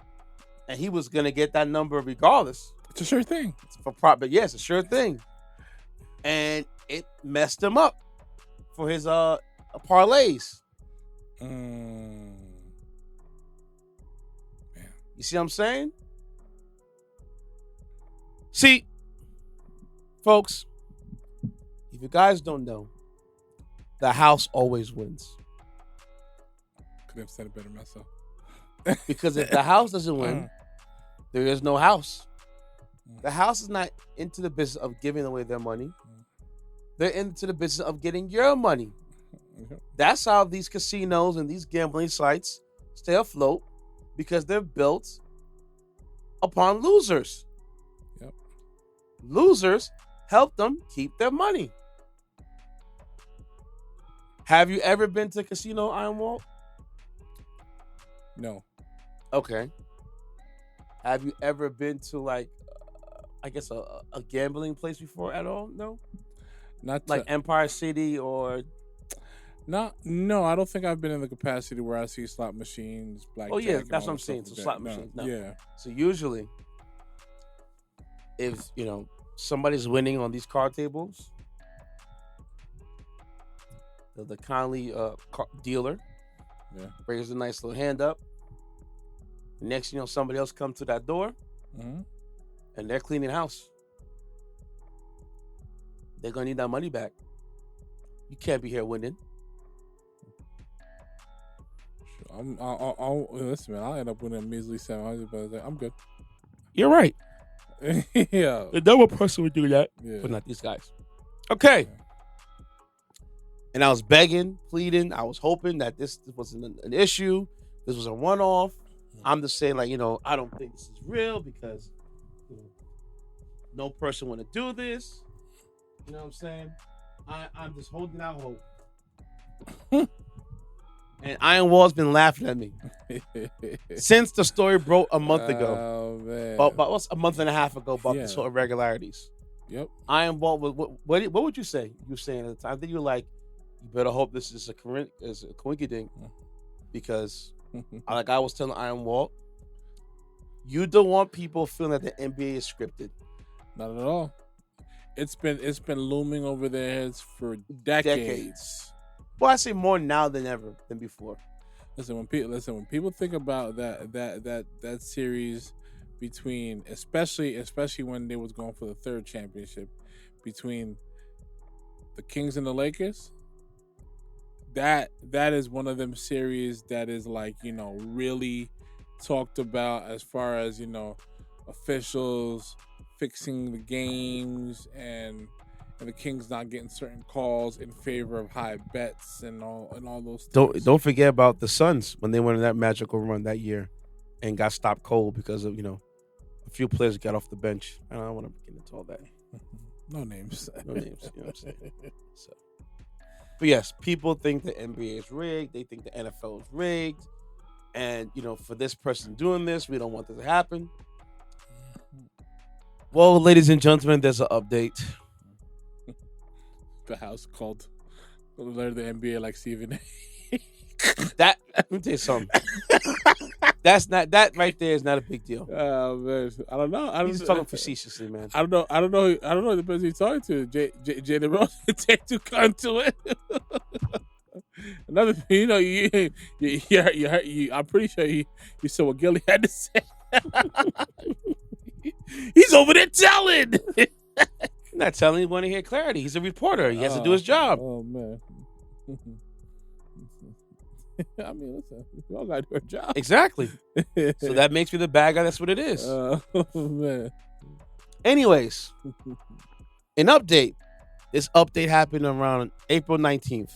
And he was going to get that number regardless. It's a sure thing. For prop, but yes, a sure thing. And it messed him up for his parlays. Man. You see what I'm saying? See, folks, if you guys don't know, the house always wins. Could have said it better myself. Because if the house doesn't win, there is no house. The house is not into the business of giving away their money. They're into the business of getting your money. That's how these casinos and these gambling sites stay afloat, because they're built upon losers. Yep. Losers help them keep their money. Have you ever been to a casino, Iron Walt? No. Okay. Have you ever been to like, I guess a gambling place before at all? No. Not Like Empire City or. No, I don't think I've been in the capacity where I see slot machines. Oh yeah, that's what I'm saying. So slot machines. No. Yeah. So usually, if somebody's winning on these card tables, the kindly dealer raises a nice little hand up. Next, somebody else comes to that door, and they're cleaning house. They're gonna need that money back. You can't be here winning. Listen, man. I'll end up winning a measly $700, but I'm good. You're right. Yeah. The double person would do that, but not these guys. Okay. Yeah. And I was begging, pleading. I was hoping that this wasn't an issue. This was a one-off. I'm just saying, I don't think this is real because no person want to do this. You know what I'm saying? I'm just holding out hope. And Iron Walt's been laughing at me since the story broke a month ago. Oh, man. But what's a month and a half ago about the sort of irregularities? Yep. Iron Walt, what would you say? You were saying at the time. I think you were like, you better hope this is a coinkydink, because like I was telling Iron Walt, you don't want people feeling that the NBA is scripted. Not at all. It's been looming over their heads for decades. Well, I say more now than ever than before. Listen, when people think about that series between, especially when they was going for the third championship between the Kings and the Lakers, that is one of them series that is really talked about as far as officials fixing the games and the Kings not getting certain calls in favor of high bets and all those things. Don't forget about the Suns when they went on that magical run that year and got stopped cold because of a few players got off the bench. I don't want to get into all that. No names. No names. You know what I'm saying? So. But yes, people think the NBA is rigged. They think the NFL is rigged. And, for this person doing this, we don't want this to happen. Well, ladies and gentlemen, there's an update. The house called the NBA like Stephen A. Let me tell you something. That right there is not a big deal. Oh man, I don't know. He's talking facetiously, man. I don't know the person he's talking to. Jalen Rose take too kind to it. Another thing, I'm pretty sure you saw what Gilly had to say. He's over there telling. I'm not telling you, want to hear clarity. He's a reporter. He has to do his job. Oh man. I mean, listen, we all gotta do our job. Exactly. So that makes me the bad guy. That's what it is. Oh man. Anyways, an update. This update happened around April 19th.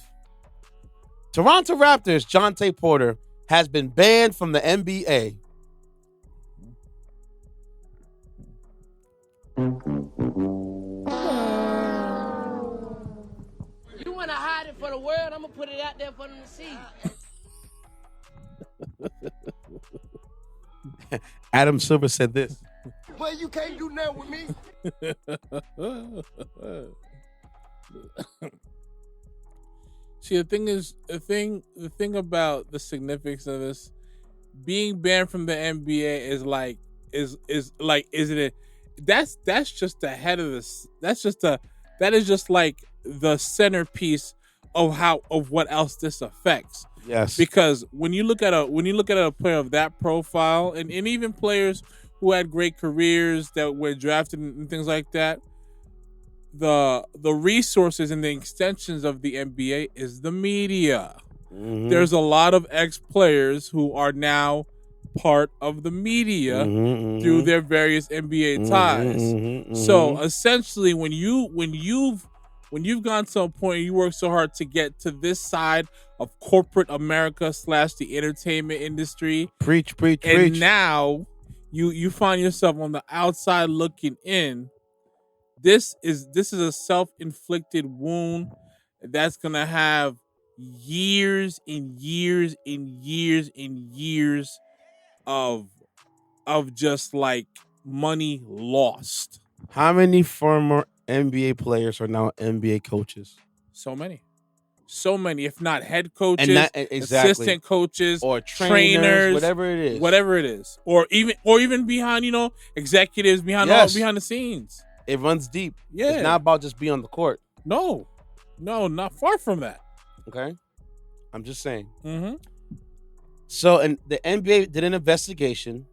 Toronto Raptors Jontay Porter has been banned from the NBA. You want to hide it for the world? I'm going to put it out there for them to see. Adam Silver said this. Boy, you can't do nothing with me. See, the thing about the significance of this being banned from the NBA that's just the head of this. That is just like the centerpiece of what else this affects. Yes. Because when you look at a player of that profile, and even players who had great careers that were drafted and things like that, the resources and the extensions of the NBA is the media. Mm-hmm. There's a lot of ex-players who are now part of the media through their various NBA ties. So essentially, when you've when you've gone to a point you work so hard to get to this side of corporate America / the entertainment industry, Preach. and now you find yourself on the outside looking in. This is a self-inflicted wound that's gonna have years and years and years and years of just like money lost. How many former NBA players are now NBA coaches? So many, if not head coaches, Exactly. assistant coaches, or trainers, whatever it is, or even behind, executives behind behind the scenes. It runs deep. Yeah, it's not about just being on the court. No, not far from that. Okay, I'm just saying. Mm-hmm. So, and the NBA did an investigation.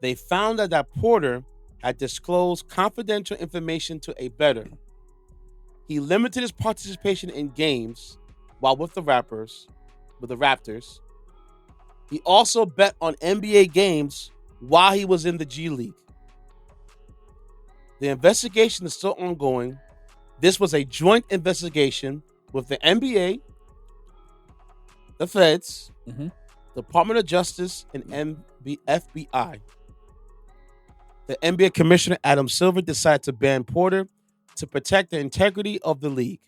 They found that Porter had disclosed confidential information to a bettor. He limited his participation in games while with the Raptors. He also bet on NBA games while he was in the G League. The investigation is still ongoing. This was a joint investigation with the NBA, the Feds, Department of Justice, and FBI. The NBA Commissioner Adam Silver decided to ban Porter to protect the integrity of the league.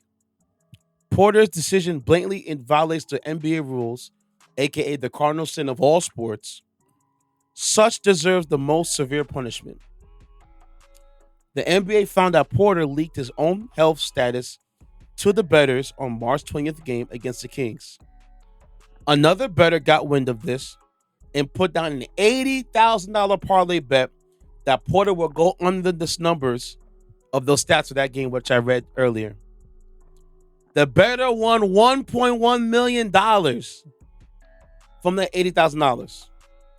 Porter's decision blatantly violates the NBA rules, aka the cardinal sin of all sports. Such deserves the most severe punishment. The NBA found that Porter leaked his own health status to the bettors on March 20th game against the Kings. Another bettor got wind of this and put down an $80,000 parlay bet that Porter will go under the numbers of those stats for that game, which I read earlier. The bettor won $1.1 million from that $80,000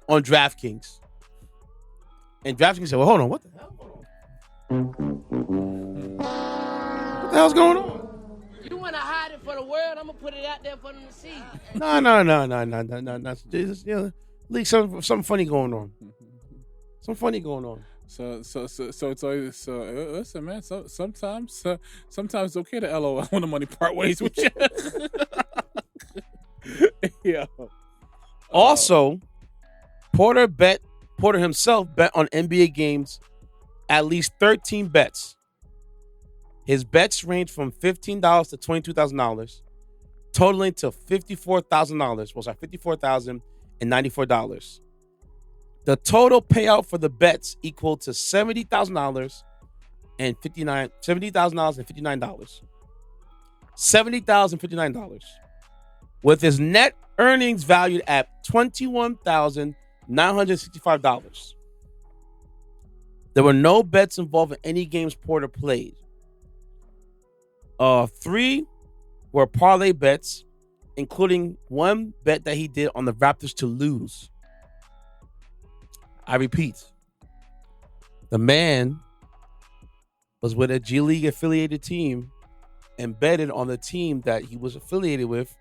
on DraftKings. And DraftKings said, well, hold on, what the hell? What the hell's going on? You want to hide it for the world? I'm going to put it out there for them to see. No. Jesus, Leak, something funny going on. Some funny going on. So it's always listen, man. Sometimes it's okay to LOL when the money part ways with you. Yeah. Also, Porter himself bet on NBA games at least 13 bets. His bets range from $15 to $22,000, totaling to $54,000. Well, sorry, $54,094. The total payout for the bets equal to $70,000 and $59. $70,059. With his net earnings valued at $21,965. There were no bets involving any games Porter played. 3 were parlay bets, including one bet that he did on the Raptors to lose. I repeat, the man was with a G League affiliated team and betted on the team that he was affiliated with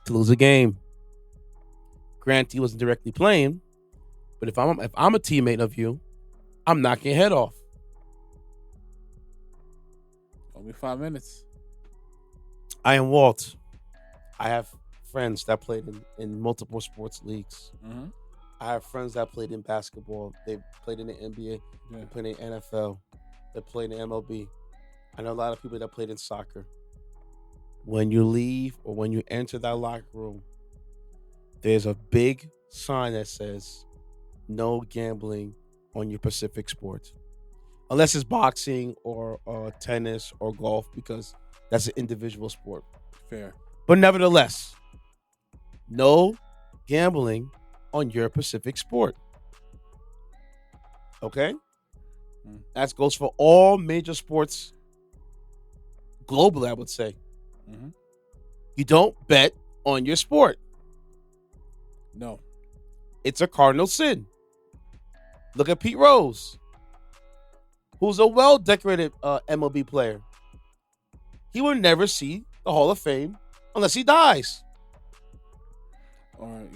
to lose a game. Granted, he wasn't directly playing, but if I'm a teammate of you, I'm knocking your head off. Only 5 minutes. I am Walt. I have friends that played in multiple sports leagues. Mm-hmm. I have friends that played in basketball. They played in the NBA. They played in the NFL. They played in the MLB. I know a lot of people that played in soccer. When you leave or when you enter that locker room, there's a big sign that says no gambling on your Pacific sport. Unless it's boxing or tennis or golf, because that's an individual sport. Fair. But nevertheless, no gambling on your Pacific sport. Okay? That goes for all major sports globally, I would say. Mm-hmm. You don't bet on your sport. No. It's a cardinal sin. Look at Pete Rose, who's a well-decorated MLB player. He will never see the Hall of Fame unless he dies. Or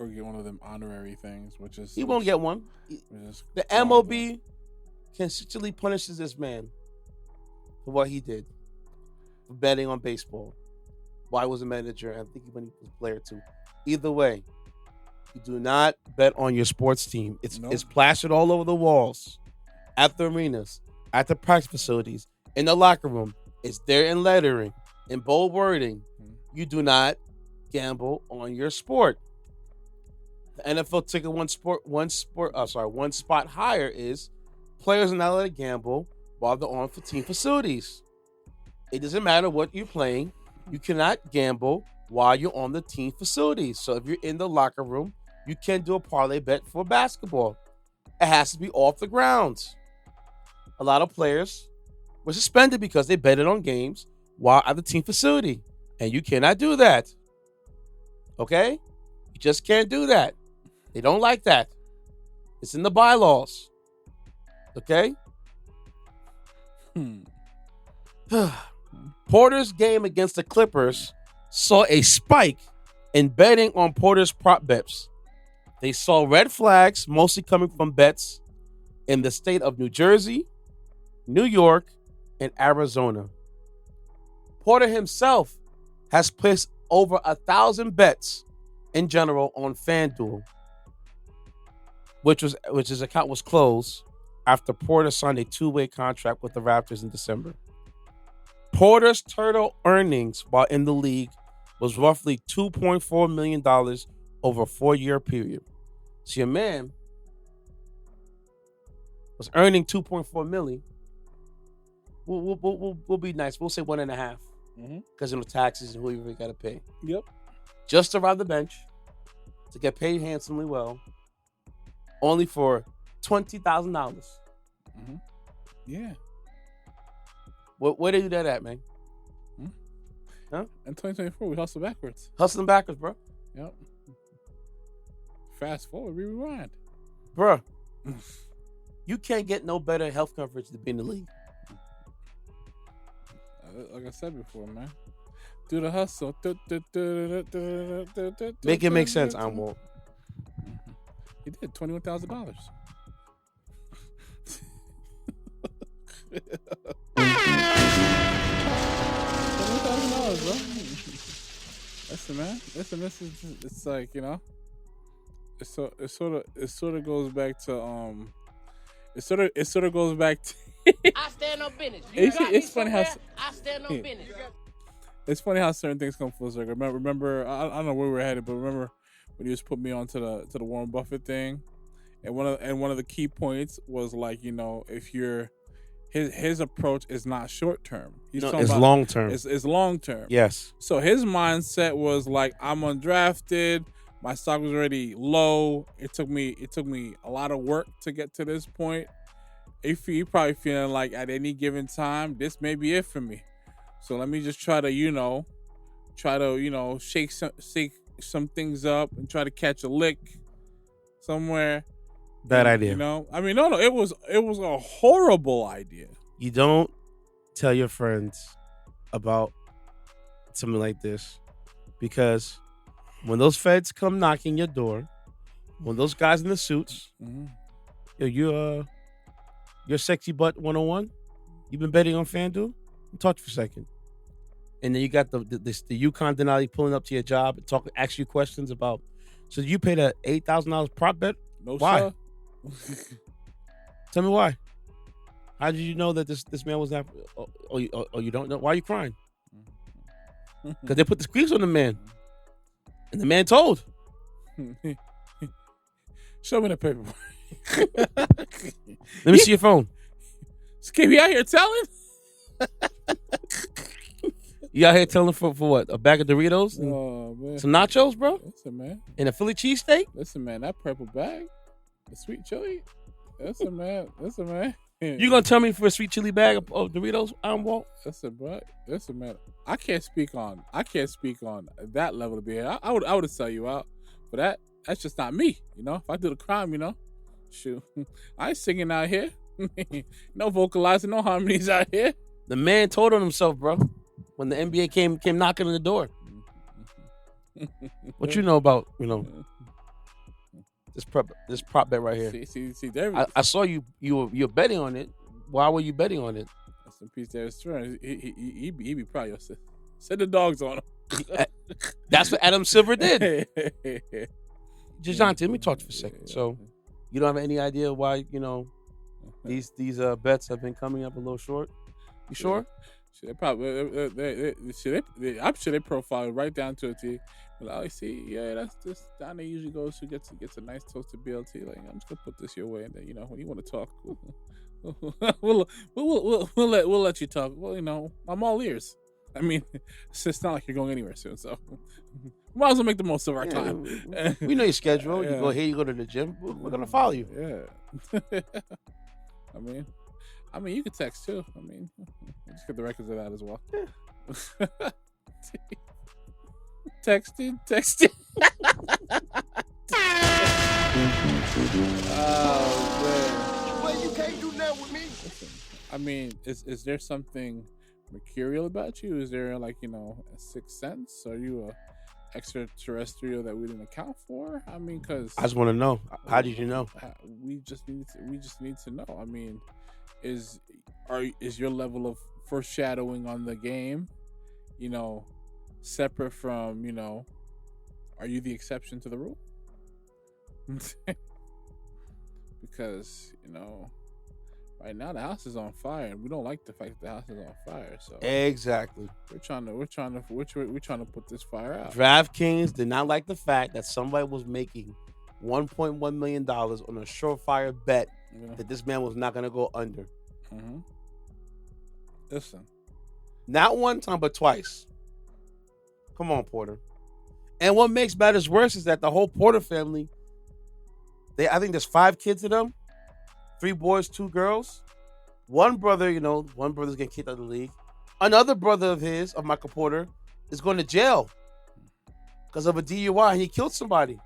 get one of them honorary things, he won't get one. The MLB consistently punishes this man for what he did. for betting on baseball. Why was a manager? I think when he was a player too. Either way, you do not bet on your sports team. It's plastered all over the walls, at the arenas, at the practice facilities, in the locker room. It's there in lettering, in bold wording. You do not gamble on your sport. The NFL ticket one spot higher is players are not allowed to gamble while they're on team facilities. It doesn't matter what you're playing. You cannot gamble while you're on the team facilities. So if you're in the locker room, you can't do a parlay bet for basketball. It has to be off the grounds. A lot of players were suspended because they betted on games while at the team facility. And you cannot do that. Okay? You just can't do that. They don't like that. It's in the bylaws. Okay? Porter's game against the Clippers saw a spike in betting on Porter's prop bets. They saw red flags, mostly coming from bets in the state of New Jersey, New York, and Arizona. Porter himself has placed over 1,000 bets in general on FanDuel, which his account was closed after Porter signed a 2-way contract with the Raptors in December. Porter's total earnings while in the league was roughly $2.4 million over a 4-year period. So your man was earning $2.4 million. We'll be nice. We'll say 1.5 because of the taxes and who you got to pay. Yep. Just to ride the bench to get paid handsomely well, only for $20,000. Yeah. Where did you do that at, man? Huh? In 2024, we hustle backwards. Hustling backwards, bro. Yep. Fast forward, we rewind. Bro, you can't get no better health coverage to be in the league. Like I said before, man. Do the hustle. Make it make sense, I'm Walt. He did $21,000. $20,000, bro. Listen, man. Listen, it's like, you know, it sort of goes back to it sort of goes back to I stand on business. It's funny how I stand on business. it's funny how certain things come full circle. Remember, I don't know where we were headed, but remember when you just put me on to the Warren Buffett thing, and one of the key points was like, you know, if you're his approach is not short term. It's long term. It's long term. Yes. So his mindset was like, I'm undrafted. My stock was already low. It took me a lot of work to get to this point. You probably feeling like at any given time, this may be it for me. So let me just try to shake some things up and try to catch a lick somewhere. Bad idea. You know, I mean, no, it was a horrible idea. You don't tell your friends about something like this, because when those feds come knocking your door, when those guys in the suits, you're sexy butt 101. You've been betting on FanDuel. Talk for a second, and then you got the Yukon Denali pulling up to your job and ask you questions about. So you paid a $8,000 prop bet. No, why? Sir. Tell me why. How did you know that this man was not? Oh, you don't know? Why are you crying? Because they put the squeaks on the man, and the man told. Show me the paper. Let me see your phone. Skip, you out here telling? You out here telling for what? A bag of Doritos? Oh, man. Some nachos, bro? Listen, man. And a Philly cheesesteak? Listen, man. That purple bag, the sweet chili. Listen, man. You gonna tell me for a sweet chili bag of Doritos, Walt? Listen, bro. Listen, man. I can't speak on that level of behavior. I would sell you out, but that's just not me. You know, if I do the crime, you know, shoot, I ain't singing out here. No vocalizing, no harmonies out here. The man told on himself, bro. When the NBA came knocking on the door. What you know about, you know, this prop bet right here? See, there. I saw you were betting on it. Why were you betting on it? Some piece there. He be proud of you. Send the dogs on him. That's what Adam Silver did. Jontay, let me talk to you for a second. So, you don't have any idea why these bets have been coming up a little short? You sure? They probably I'm sure they profile right down to a T. Like, see, yeah, that's this down there usually goes who gets a nice toasted BLT. Like, I'm just gonna put this your way, and then when you want to talk, we'll let you talk. Well, I'm all ears. I mean, it's not like you're going anywhere soon, so might as well make the most of our time. We know your schedule. You go here, you go to the gym. We're gonna follow you. Yeah. I mean, you could text too. I mean, just get the records of that as well. Yeah. Texting. Oh man. Well, you can't do that with me. Listen, I mean, is there something mercurial about you? Is there a sixth sense? Are you a extraterrestrial that we didn't account for? I mean, because I just want to know. How did you know? We just need to know. I mean, is your level of foreshadowing on the game, separate from are you the exception to the rule? Because right now the house is on fire, and we don't like the fact that the house is on fire. So exactly, we're trying to put this fire out. DraftKings did not like the fact that somebody was making $1.1 million on a surefire bet that this man was not going to go under. Mm-hmm. Listen, not one time but twice. Come on, Porter. And what makes matters worse is that the whole Porter family, I think there's 5 kids of them, 3 boys, 2 girls. One brother, one brother's getting kicked out of the league. Another brother of Michael Porter, is going to jail because of a DUI, and he killed somebody.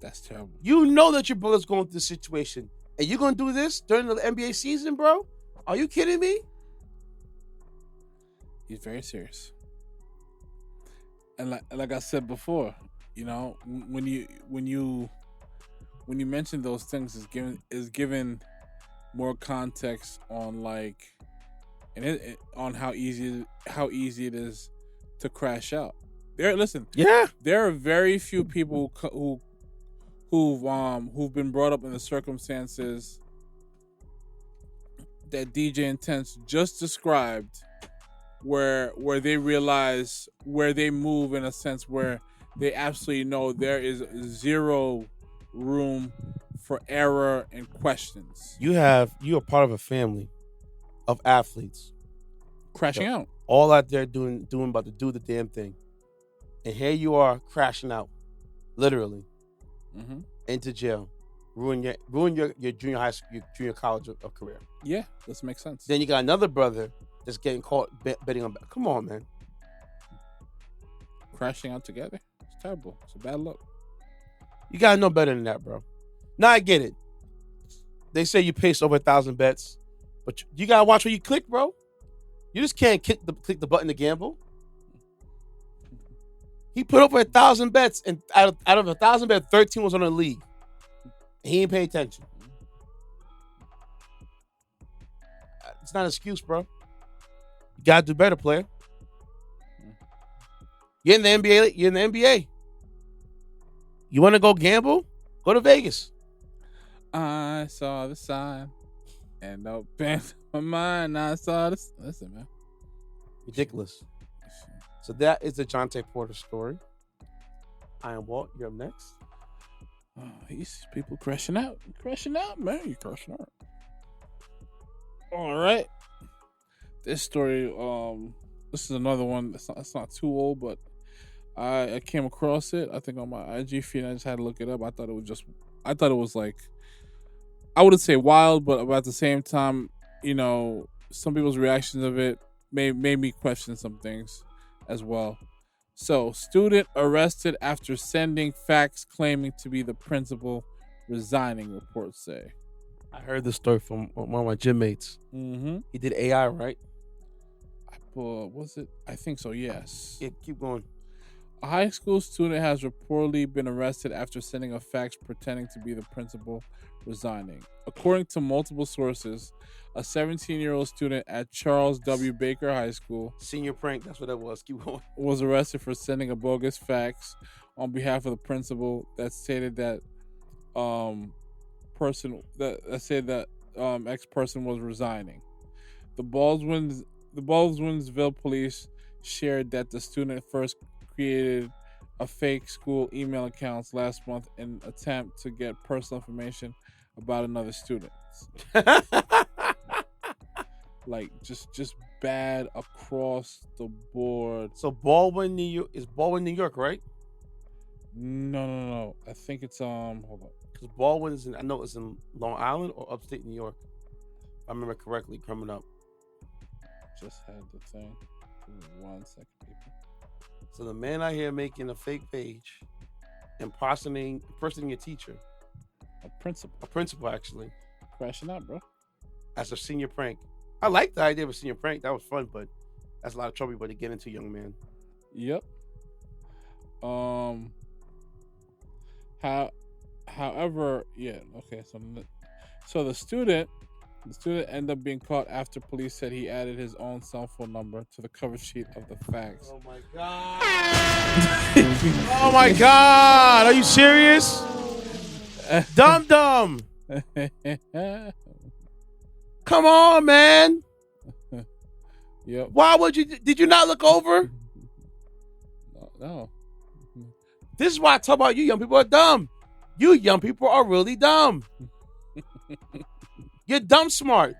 That's terrible. You know that your brother's going through this situation, and you're going to do this during the NBA season, bro? Are you kidding me? He's very serious. And like I said before, when you mention those things, is given more context on on how easy it is to crash out. There are very few people who've been brought up in the circumstances that DJ Intence just described, where they realize where they move in a sense where they absolutely know there is zero room for error and questions. You are part of a family of athletes crashing out, all out there doing about to do the damn thing, and here you are crashing out, literally, into jail, ruin your junior high school, your junior college of career. Yeah, this makes sense. Then you got another brother that's getting caught betting on. Come on, man. Crashing out together. It's terrible. It's a bad look. You gotta know better than that, bro. Now I get it. They say you placed over 1,000 bets, but you gotta watch where you click, bro. You just can't click the button to gamble. He put over 1,000 bets, and out of 1,000 bets, 13 was on the league. He ain't pay attention. It's not an excuse, bro. You gotta do better, player. You're in the NBA. You want to go gamble? Go to Vegas. I saw the sign and opened my mind. I saw this. Listen, man. Ridiculous. So that is the Jontay Porter story. I am Walt. You're up next. Oh, these people crashing out. Crashing out, man. You're crashing out. All right. This story, this is another one. It's not too old, but I came across it, I think, on my IG feed, and I just had to look it up. I thought it was like, I wouldn't say wild, but at the same time, some people's reactions of it made me question some things as well. So, student arrested after sending fax claiming to be the principal, resigning, reports say. I heard this story from one of my gym mates. Mm-hmm. He did AI, right? Was it? I think so, yes. Yeah, keep going. A high school student has reportedly been arrested after sending a fax pretending to be the principal, resigning. According to multiple sources, a 17-year-old student at Charles W. Baker High School, Senior prank. That's what that was. Keep going. was arrested for sending a bogus fax on behalf of the principal that stated that X person was resigning. The Baldwinsville police shared that the student first created a fake school email accounts last month in an attempt to get personal information about another student. Like just bad across the board. So Baldwin, New York is Baldwin, New York, right? No. I think it's hold on. Because Baldwin is I know it's in Long Island or upstate New York. If I remember correctly, coming up. Just had the thing. Give me 1 second, people. So the man out here making a fake page, impersonating a teacher, A principal actually, crashing out, bro. as a senior prank. I like the idea of a senior prank. That was fun, but that's a lot of trouble to get into, young man. Yep. However, yeah. Okay. So the student ended up being caught after police said he added his own cell phone number to the cover sheet of the fax. Oh my god! Oh my god! Are you serious? Dumb. Come on, man. Yep. Why would you? Did you not look over? No. This is why I talk about you young people are dumb. You young people are really dumb. You're dumb smart.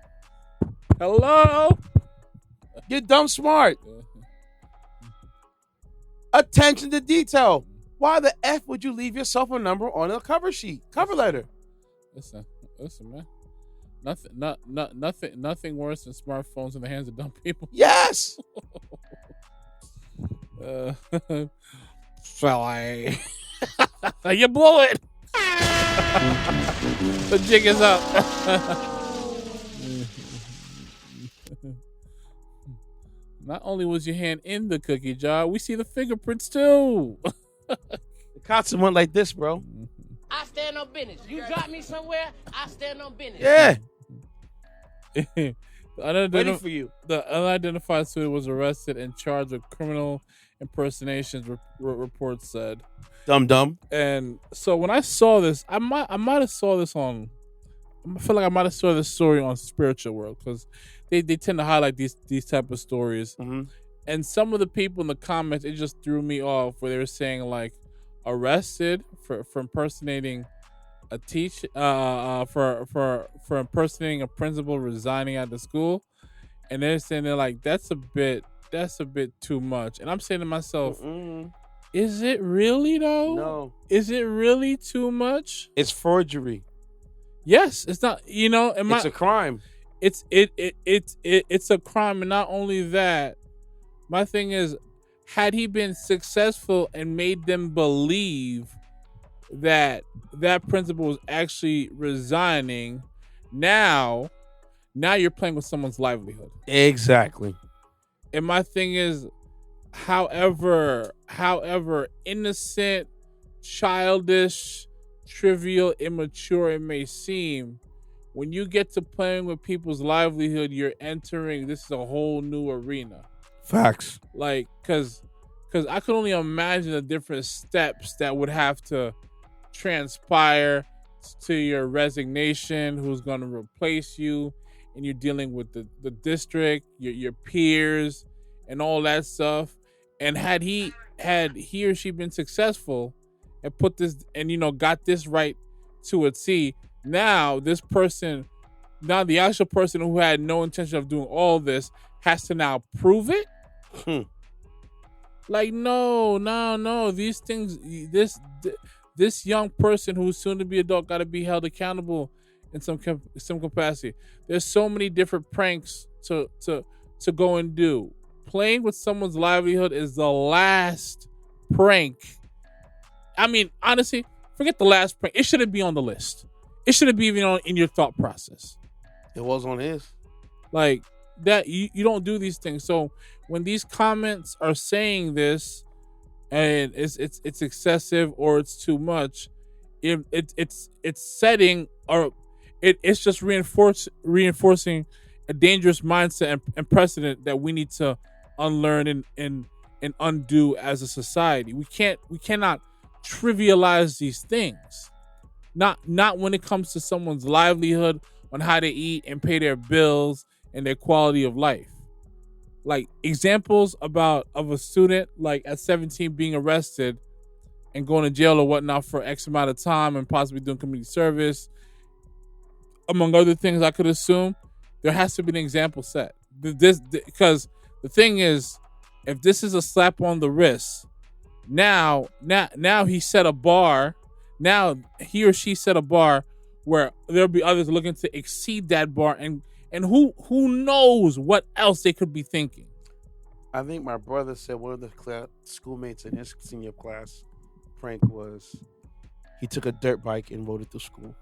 Hello? You're dumb smart. Attention to detail. Why the F would you leave your cell phone number on a cover letter? Listen, man. Nothing worse than smartphones in the hands of dumb people. Yes. Shall I? You blew it. The jig is up. Not only was your hand in the cookie jar, we see the fingerprints too. The concert went like this, bro. I stand on business. You drop me somewhere, I stand on business. Yeah. Ready for you. The unidentified student was arrested and charged with criminal impersonations, reports said. Dumb. And so when I saw this, I might have saw this on. I feel like I might have saw this story on Spiritual World because they tend to highlight these type of stories. Mm-hmm. And some of the people in the comments, it just threw me off where they were saying like arrested for impersonating a teacher, for impersonating a principal resigning at the school, and they're saying like that's a bit too much. And I'm saying to myself, is it really though? No. Is it really too much? It's forgery. Yes, it's not. You know, it's a crime. It's a crime, and not only that. My thing is, had he been successful and made them believe that principal was actually resigning, now you're playing with someone's livelihood. Exactly. And my thing is, however innocent, childish, trivial, immature it may seem, when you get to playing with people's livelihood, you're entering, this is a whole new arena. Facts. Like, because I could only imagine the different steps that would have to transpire to your resignation, who's going to replace you, and you're dealing with the district, your peers, and all that stuff. And had he or she been successful and put this, and got this right to a T, now the actual person who had no intention of doing all this has to now prove it. Like, no. These things, this young person who's soon to be adult got to be held accountable in some capacity. There's so many different pranks to go and do. Playing with someone's livelihood is the last prank. I mean, honestly, forget the last prank. It shouldn't be on the list. It shouldn't be even in your thought process. It was on his. Like that, you don't do these things. So when these comments are saying this, and it's excessive or it's too much, it's setting or it's just reinforcing a dangerous mindset and precedent that we need to unlearn and undo as a society. We cannot trivialize these things. Not when it comes to someone's livelihood, on how they eat and pay their bills and their quality of life. Like examples of a student like at 17 being arrested and going to jail or whatnot for X amount of time and possibly doing community service, among other things. I could assume there has to be an example set. Because the thing is, if this is a slap on the wrist, now he set a bar. Now he or she set a bar where there'll be others looking to exceed that bar, and who knows what else they could be thinking. I think my brother said one of the schoolmates in his senior class prank was he took a dirt bike and rode it through school.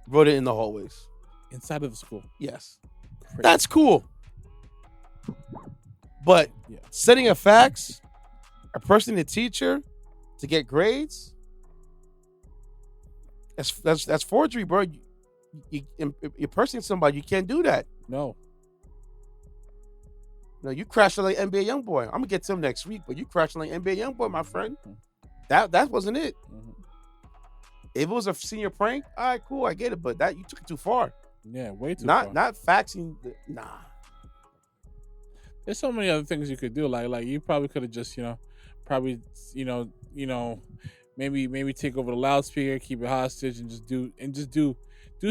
Rode it in the hallways. Inside of the school. Yes. Crazy. That's cool. But setting of facts, impersonating a teacher to get grades, that's forgery, bro. You impersonating somebody, you can't do that. No, you crashing like NBA YoungBoy. I'm gonna get to him next week, but you crashing like NBA YoungBoy, my friend. That wasn't it. Mm-hmm. If it was a senior prank, all right, cool, I get it, but that you took it too far. Yeah, way too far. Not faxing. Nah. There's so many other things you could do. Like you probably could have just, maybe take over the loudspeaker, keep it hostage, and just do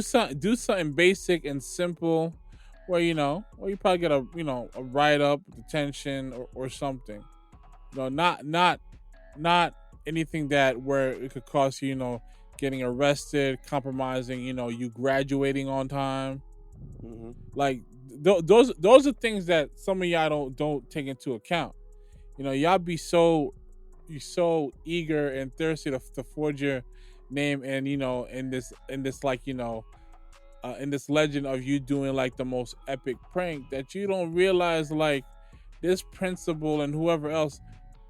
something basic and simple, where you probably get a write up, detention, or something. Not anything that where it could cost you, getting arrested, compromising, you graduating on time. Mm-hmm. Like those are things that some of y'all don't take into account. Y'all be so eager and thirsty to forge your name, and in this legend of you doing like the most epic prank, that you don't realize like this principal and whoever else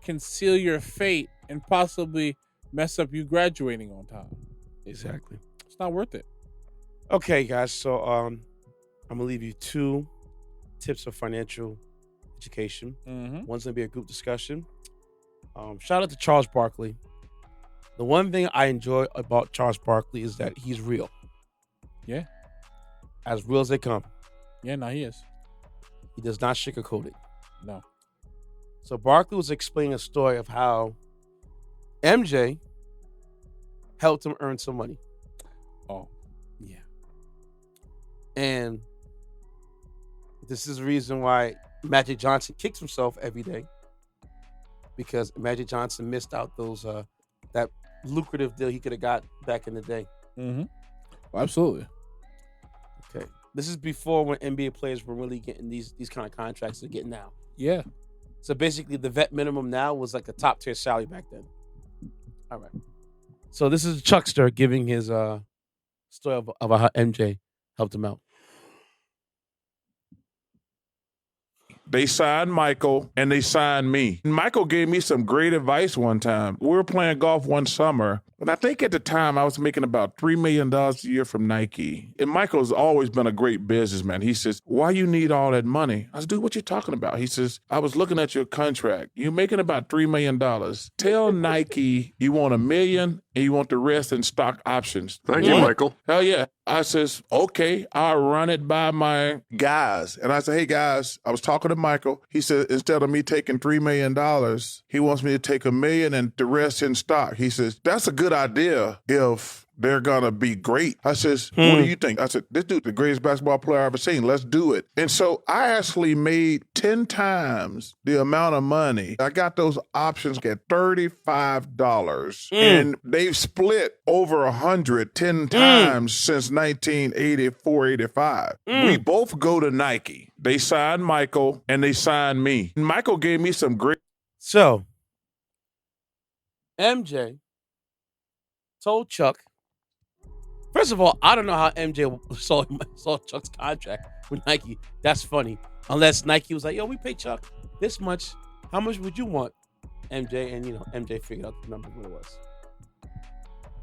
can seal your fate and possibly mess up you graduating on time. Exactly. It's not worth it. Okay, guys. So I'm gonna leave you 2 tips for financial education. Mm-hmm. One's gonna be a group discussion. Shout out to Charles Barkley. The one thing I enjoy about Charles Barkley is that he's real. Yeah. As real as they come. Yeah, no, he is. He does not sugarcoat it. No. So Barkley was explaining a story of how MJ helped him earn some money. Oh, yeah. And this is the reason why Magic Johnson kicks himself every day, because Magic Johnson missed out those that lucrative deal he could have got back in the day. Mm-hmm. Well, absolutely. Okay. This is before when NBA players were really getting these kind of contracts they're getting now. Yeah. So basically the vet minimum now was like a top tier salary back then. All right. So this is Chuckster giving his story of how MJ helped him out. They signed Michael and they signed me. Michael gave me some great advice one time. We were playing golf one summer, and I think at the time I was making about $3 million a year from Nike. And Michael's always been a great businessman. He says, why you need all that money? I said, dude, what you talking about? He says, I was looking at your contract. You're making about $3 million. Tell Nike you want $1 million and you want the rest in stock options. Thank you, Michael. Hell yeah. I says, okay, I'll run it by my guys. And I said, hey, guys, I was talking to Michael. He said, instead of me taking $3 million, he wants me to take $1 million and the rest in stock. He says, that's a good idea if they're going to be great. I says, what do you think? I said, this dude's the greatest basketball player I've ever seen. Let's do it. And so I actually made 10 times the amount of money. I got those options at $35. And they've split over 110 times since 1984, 85. We both go to Nike. They signed Michael and they signed me. Michael gave me some great. So MJ told Chuck. First of all, I don't know how MJ saw Chuck's contract with Nike. That's funny. Unless Nike was like, yo, we pay Chuck this much. How much would you want, MJ? And, MJ figured out the number what it was.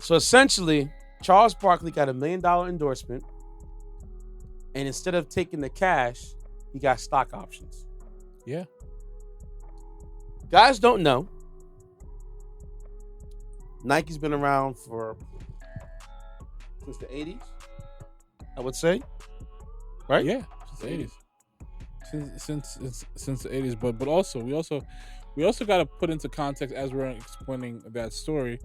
So essentially, Charles Barkley got $1 million endorsement, and instead of taking the cash, he got stock options. Yeah. Guys don't know. Nike's been around since the 80s, I would say. Right? Yeah, since the 80s. Since the 80s, but also we also got to put into context as we're explaining that story.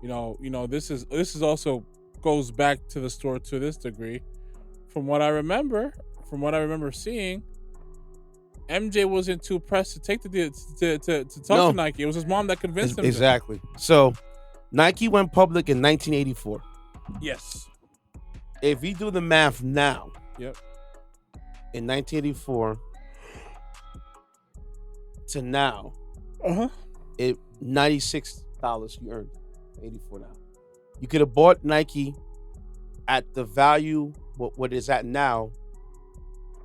You know, this is also goes back to the store to this degree. From what I remember seeing, MJ wasn't too pressed to take the deal to talk to Nike. It was his mom that convinced him. Exactly. So Nike went public in 1984. Yes. If you do the math now, yep. In 1984 to now, it $96 you earned. 84 now. You could have bought Nike at the value what it is at now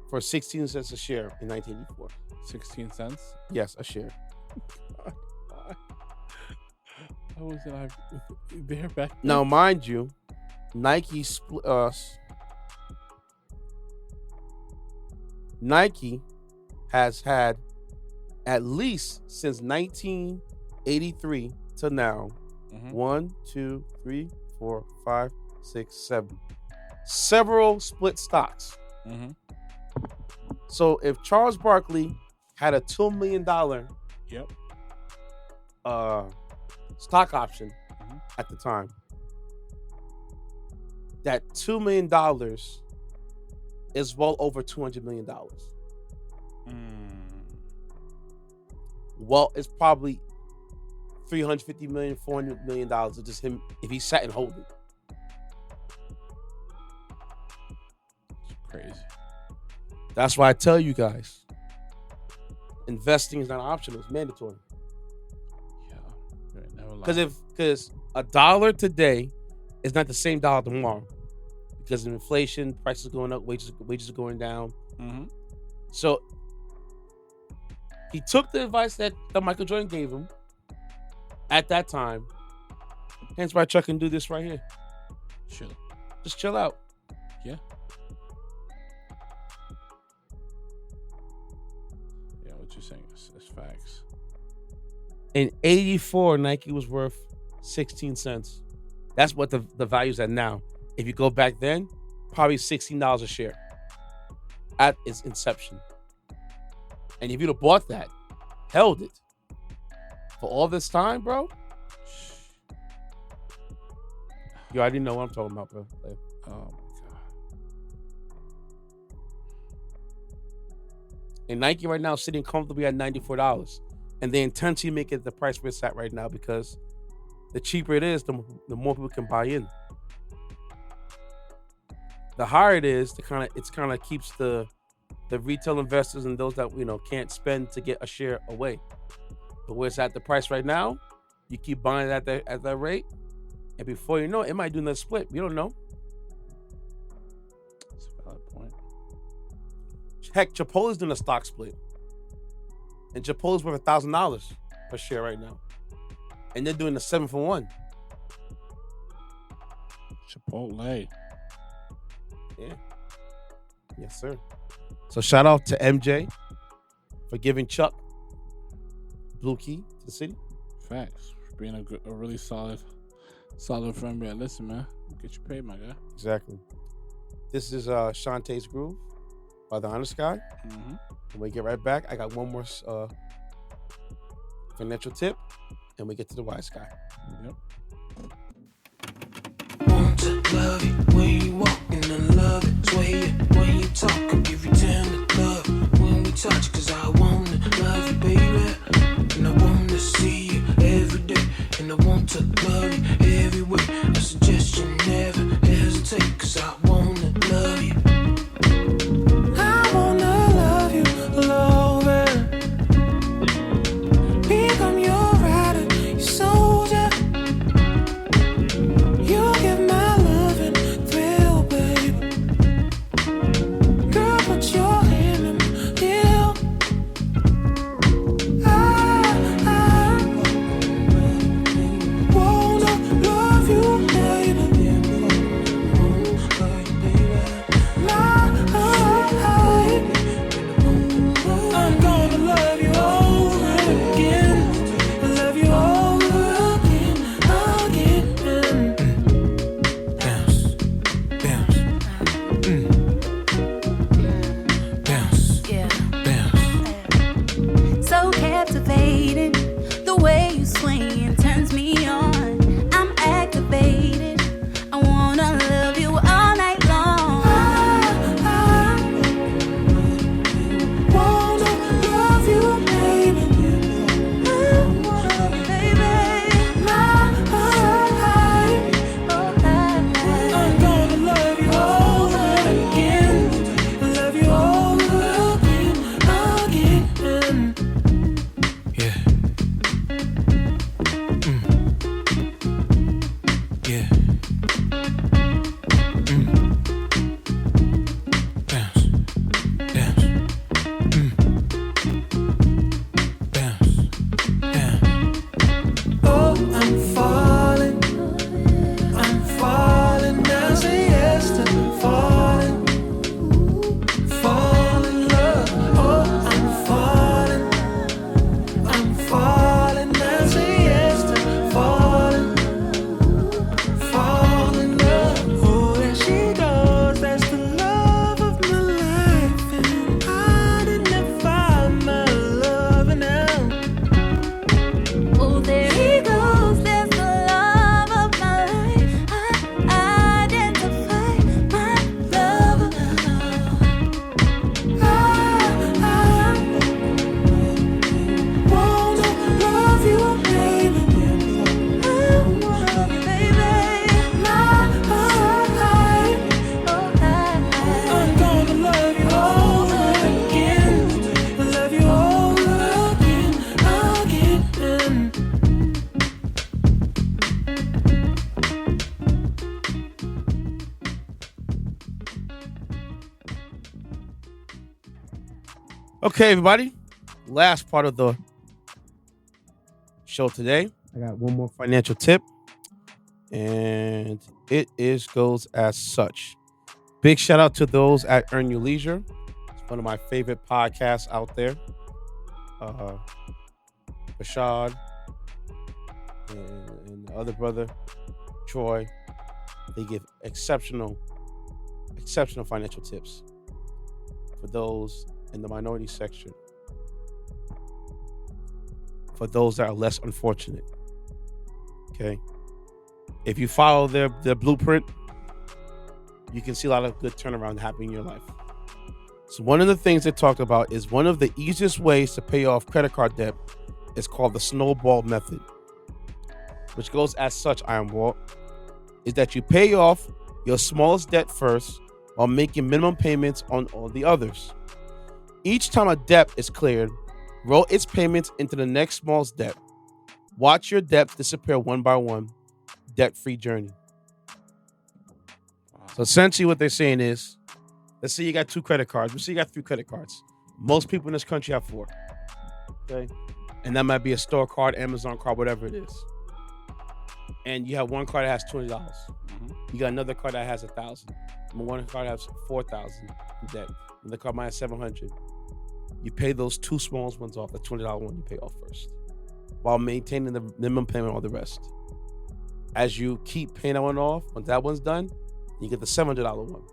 for 16 cents a share in 1984. 16 cents? Yes, a share. How was it there back then? Now, mind you, Nike split us. Nike has had at least since 1983 to now, 1, 2, 3, 4, 5, 6, 7. Several split stocks. So if Charles Barkley had a $2 million stock option at the time, that $2 million is well over $200 million. Walt is probably $350 million, $400 million of just him if he sat and hold it. It's crazy. That's why I tell you guys, investing is not optional; it's mandatory. Yeah, because $1 today is not the same dollar tomorrow, because of inflation, prices are going up, wages are going down. So he took the advice that Michael Jordan gave him at that time. Hence why Chuck can do this right here. Chill. Just chill out. Yeah. Yeah, what you're saying is facts. In 84, Nike was worth 16 cents. That's what the value's at now. If you go back then, probably $16 a share at its inception. And if you'd have bought that, held it for all this time, bro, you already know what I'm talking about, bro. Oh my God. And Nike right now is sitting comfortably at $94. And they intentionally make it the price where it's at right now, because the cheaper it is, the more people can buy in. The higher it is, it kind of keeps the retail investors and those that can't spend to get a share away. But where it's at the price right now, you keep buying it at that rate, and before you know it, might do another split. We don't know. That's a valid point. Heck, Chipotle's doing a stock split, and Chipotle's worth $1,000 per share right now, and they're doing a 7-for-1. Chipotle. Yeah. Yes, sir. So shout out to MJ for giving Chuck blue key to the city. Facts. For being a really solid friend. Man, listen, man. Get you paid, my guy. Exactly. This is Chante's Groove by TheHonestyGuy. When we get right back, I got one more financial tip, and we get to the wise guy. Yep. Want to love you when you walk in the love sway you when you talk. I'll give you tender love when we touch, 'cause I wanna love you, baby, and I wanna see you every day, and I want to love you everywhere. I suggest you never hesitate, 'cause I wanna love you. I wanna love you, love it. Become your rider, your soldier. You give my loving thrill, baby. Girl, put your hand in my deal. Okay, everybody. Last part of the show today. I got one more financial tip, and it goes as such. Big shout out to those at Earn Your Leisure. It's one of my favorite podcasts out there. Rashad and the other brother, Troy. They give exceptional financial tips for those in the minority section, for those that are less unfortunate. Okay, if you follow their blueprint, you can see a lot of good turnaround happening in your life. So one of the things they talked about is one of the easiest ways to pay off credit card debt is called the Snowball method, which goes as such, Walt, is that you pay off your smallest debt first while making minimum payments on all the others. Each time a debt is cleared, roll its payments into the next smallest debt. Watch your debts disappear one by one. Debt-free journey. So essentially what they're saying is, let's say you got 2 credit cards. Let's say you got 3 credit cards. Most people in this country have 4. Okay? And that might be a store card, Amazon card, whatever it is. And you have one card that has $20. You got another card that has $1,000. One card has $4,000 in debt. And the card might have $700. You pay those 2 smallest ones off. The $20 one you pay off first, while maintaining the minimum payment on all the rest. As you keep paying that one off, once that one's done, you get the $700 one.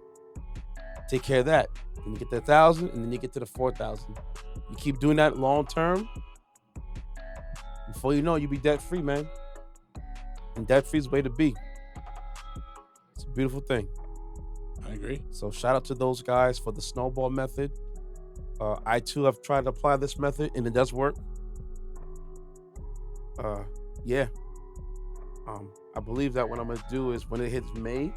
Take care of that. Then you get the $1,000, and then you get to the $4,000. You keep doing that long term. Before you know it, you'll be debt free, man. And debt free is the way to be. It's a beautiful thing. I agree. So shout out to those guys for the Snowball method. I too have tried to apply this method, and it does work. Yeah. I believe that what I'm gonna do is when it hits May,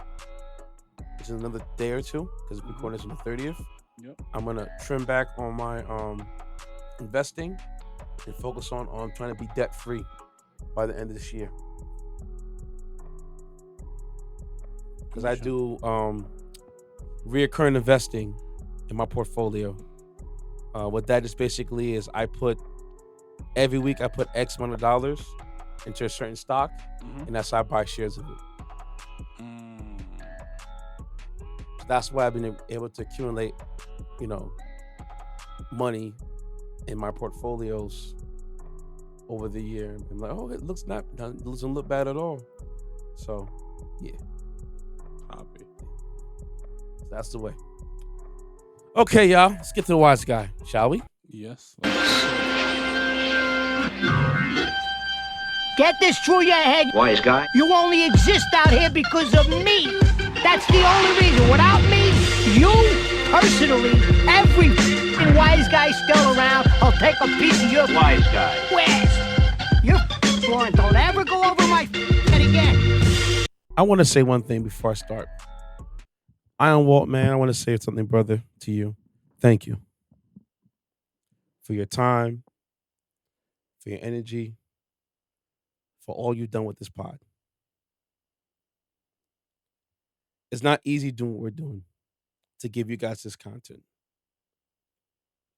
which is another day or two, because we're recording this on the 30th. Yep. I'm gonna trim back on my investing and focus on trying to be debt free by the end of this year. Because I do reoccurring investing in my portfolio. What that is basically is every week I put X amount of dollars into a certain stock, and that's how I buy shares of it. So that's why I've been able to accumulate, money in my portfolios over the year. I'm like, oh, it doesn't look bad at all. So, yeah. Copy. That's the way. Okay, y'all. Let's get to the wise guy, shall we? Yes. Get this through your head. Wise guy. You only exist out here because of me. That's the only reason. Without me, you personally, every wise guy still around, I'll take a piece of your Wise guy. West. Your Durant, don't ever go over my head again. I want to say one thing before I start. Walt, man, I want to say something, brother, to you. Thank you for your time, for your energy, for all you've done with this pod. It's not easy doing what we're doing to give you guys this content.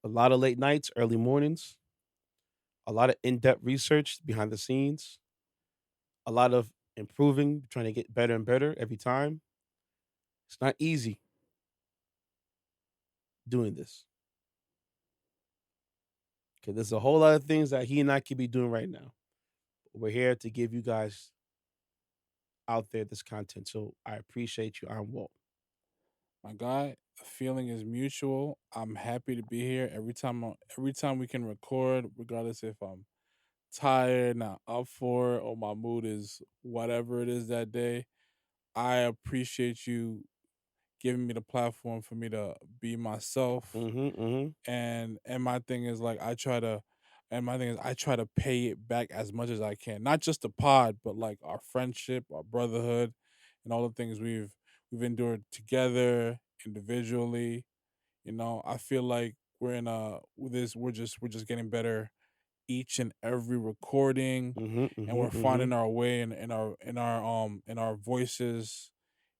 A lot of late nights, early mornings, a lot of in-depth research behind the scenes, a lot of improving, trying to get better and better every time. It's not easy doing this. Okay, there's a whole lot of things that he and I could be doing right now. We're here to give you guys out there this content. So I appreciate you. I'm Walt. My guy, the feeling is mutual. I'm happy to be here every time we can record, regardless if I'm tired, not up for it, or my mood is whatever it is that day. I appreciate you giving me the platform for me to be myself. And my thing is I try to pay it back as much as I can. Not just the pod, but like our friendship, our brotherhood, and all the things we've endured together, individually. I feel like we're just getting better each and every recording, and we're finding our way in our voices,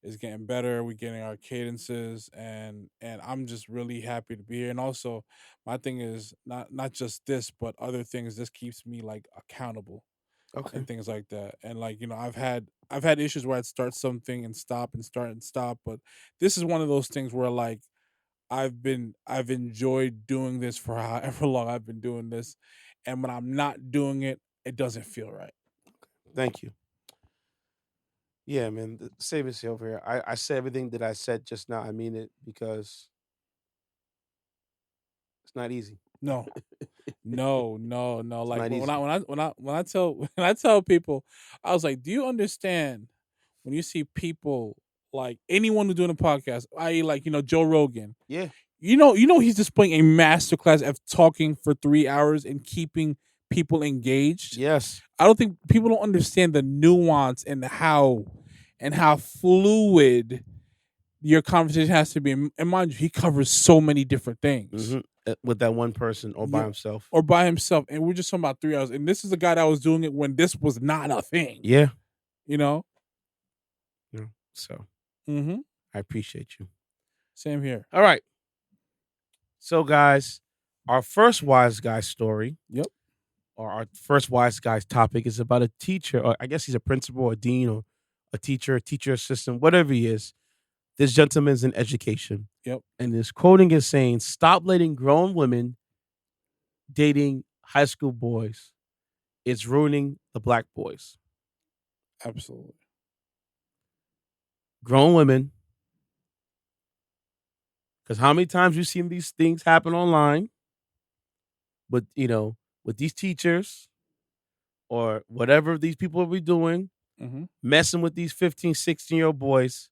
is getting better. We're getting our cadences, and I'm just really happy to be here. And also, my thing is not just this, but other things. This keeps me like accountable Okay. and things like that. And like I've had issues where I'd start something and stop and start and stop, but this is one of those things where like I've enjoyed doing this for however long I've been doing this, and when I'm not doing it, it doesn't feel right. Thank you. Yeah, man. Save us over here. I said everything that I said just now. I mean it because it's not easy. No, no, no, no. It's Like not when easy. I tell when I tell people, I was like, do you understand when you see people like anyone who's doing a podcast, i.e., like Joe Rogan, Yeah. he's displaying a masterclass of talking for 3 hours and keeping people engaged. Yes. I don't think people don't understand the nuance and how fluid your conversation has to be. And mind you, he covers so many different things. With that one person or by Yeah. himself. Or by himself. And we're just talking about 3 hours. And this is a guy that was doing it when this was not a thing. Yeah. You know? Yeah. So Mm-hmm. I appreciate you. Same here. All right. So guys, our first wise guy story. Yep. Or our first wise guy's topic is about a teacher, or I guess he's a principal, a dean, or a teacher assistant, whatever he is. This gentleman's in education. Yep. And this quoting is saying, stop letting grown women dating high school boys. It's ruining the black boys. Absolutely. Grown women. Because how many times you've seen these things happen online with, with these teachers or whatever these people will be doing, messing with these 15, 16-year-old boys,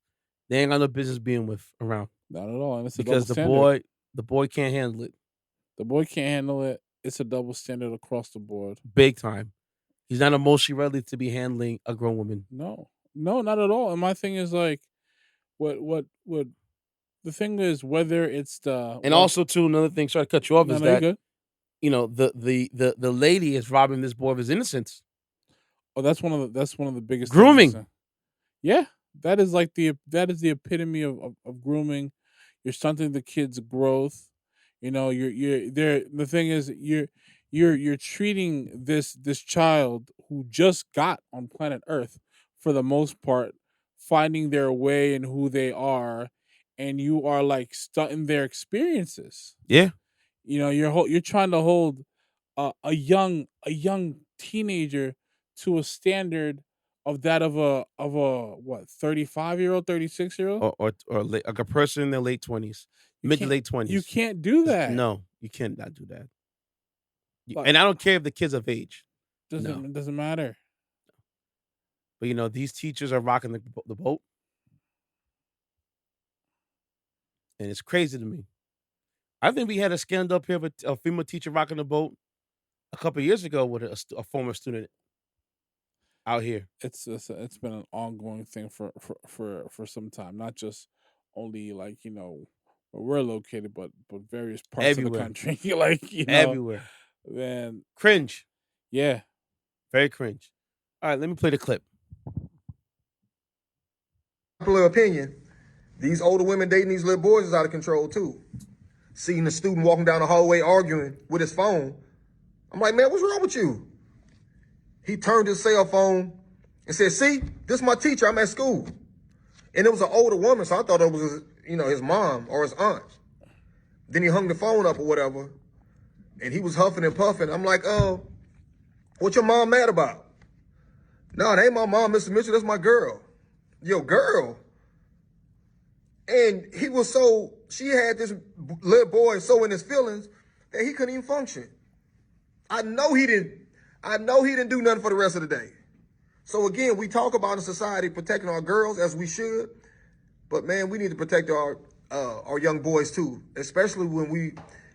they ain't got no business being with around. Not at all. And it's because a double standard. the boy can't handle it. The boy can't handle it. It's a double standard across the board. Big time. He's not emotionally ready to be handling a grown woman. No, not at all. And my thing is like, what the thing is, whether it's the and also too another thing. Sorry to cut you off. Is that good. The lady is robbing this boy of his innocence. Oh, that's one of the biggest grooming. Things. Yeah, that is the epitome of grooming. You're stunting the kid's growth. You're there. The thing is, you're treating this child who just got on planet Earth for the most part, finding their way and who they are, and you are like stunting their experiences. Yeah, you're trying to hold a young teenager to a standard of that of a 35-year-old, 36-year-old, or like a person in their late 20s, mid to late 20s. You can't do that. No, you cannot do that. And I don't care if the kid's of age. Doesn't matter. But these teachers are rocking the boat, and it's crazy to me. I think we had a scandal up here with a female teacher rocking the boat a couple of years ago with a former student out here. It's been an ongoing thing for some time, not just only like where we're located, but various parts everywhere. of the country, like everywhere. Man, cringe. Yeah, very cringe. All right, let me play the clip. Popular opinion: these older women dating these little boys is out of control too. Seeing the student walking down the hallway arguing with his phone, I'm like, man, what's wrong with you? He turned his cell phone and said, see, this is my teacher, I'm at school. And it was an older woman, so I thought it was, his mom or his aunt. Then he hung the phone up or whatever, and he was huffing and puffing. I'm like, what your mom mad about? No, that ain't my mom, Mr. Mitchell, that's my girl. Yo, girl. And she had this little boy so in his feelings that he couldn't even function. I know he didn't do nothing for the rest of the day. So again, we talk about in society protecting our girls as we should, but man, we need to protect our young boys too, especially when we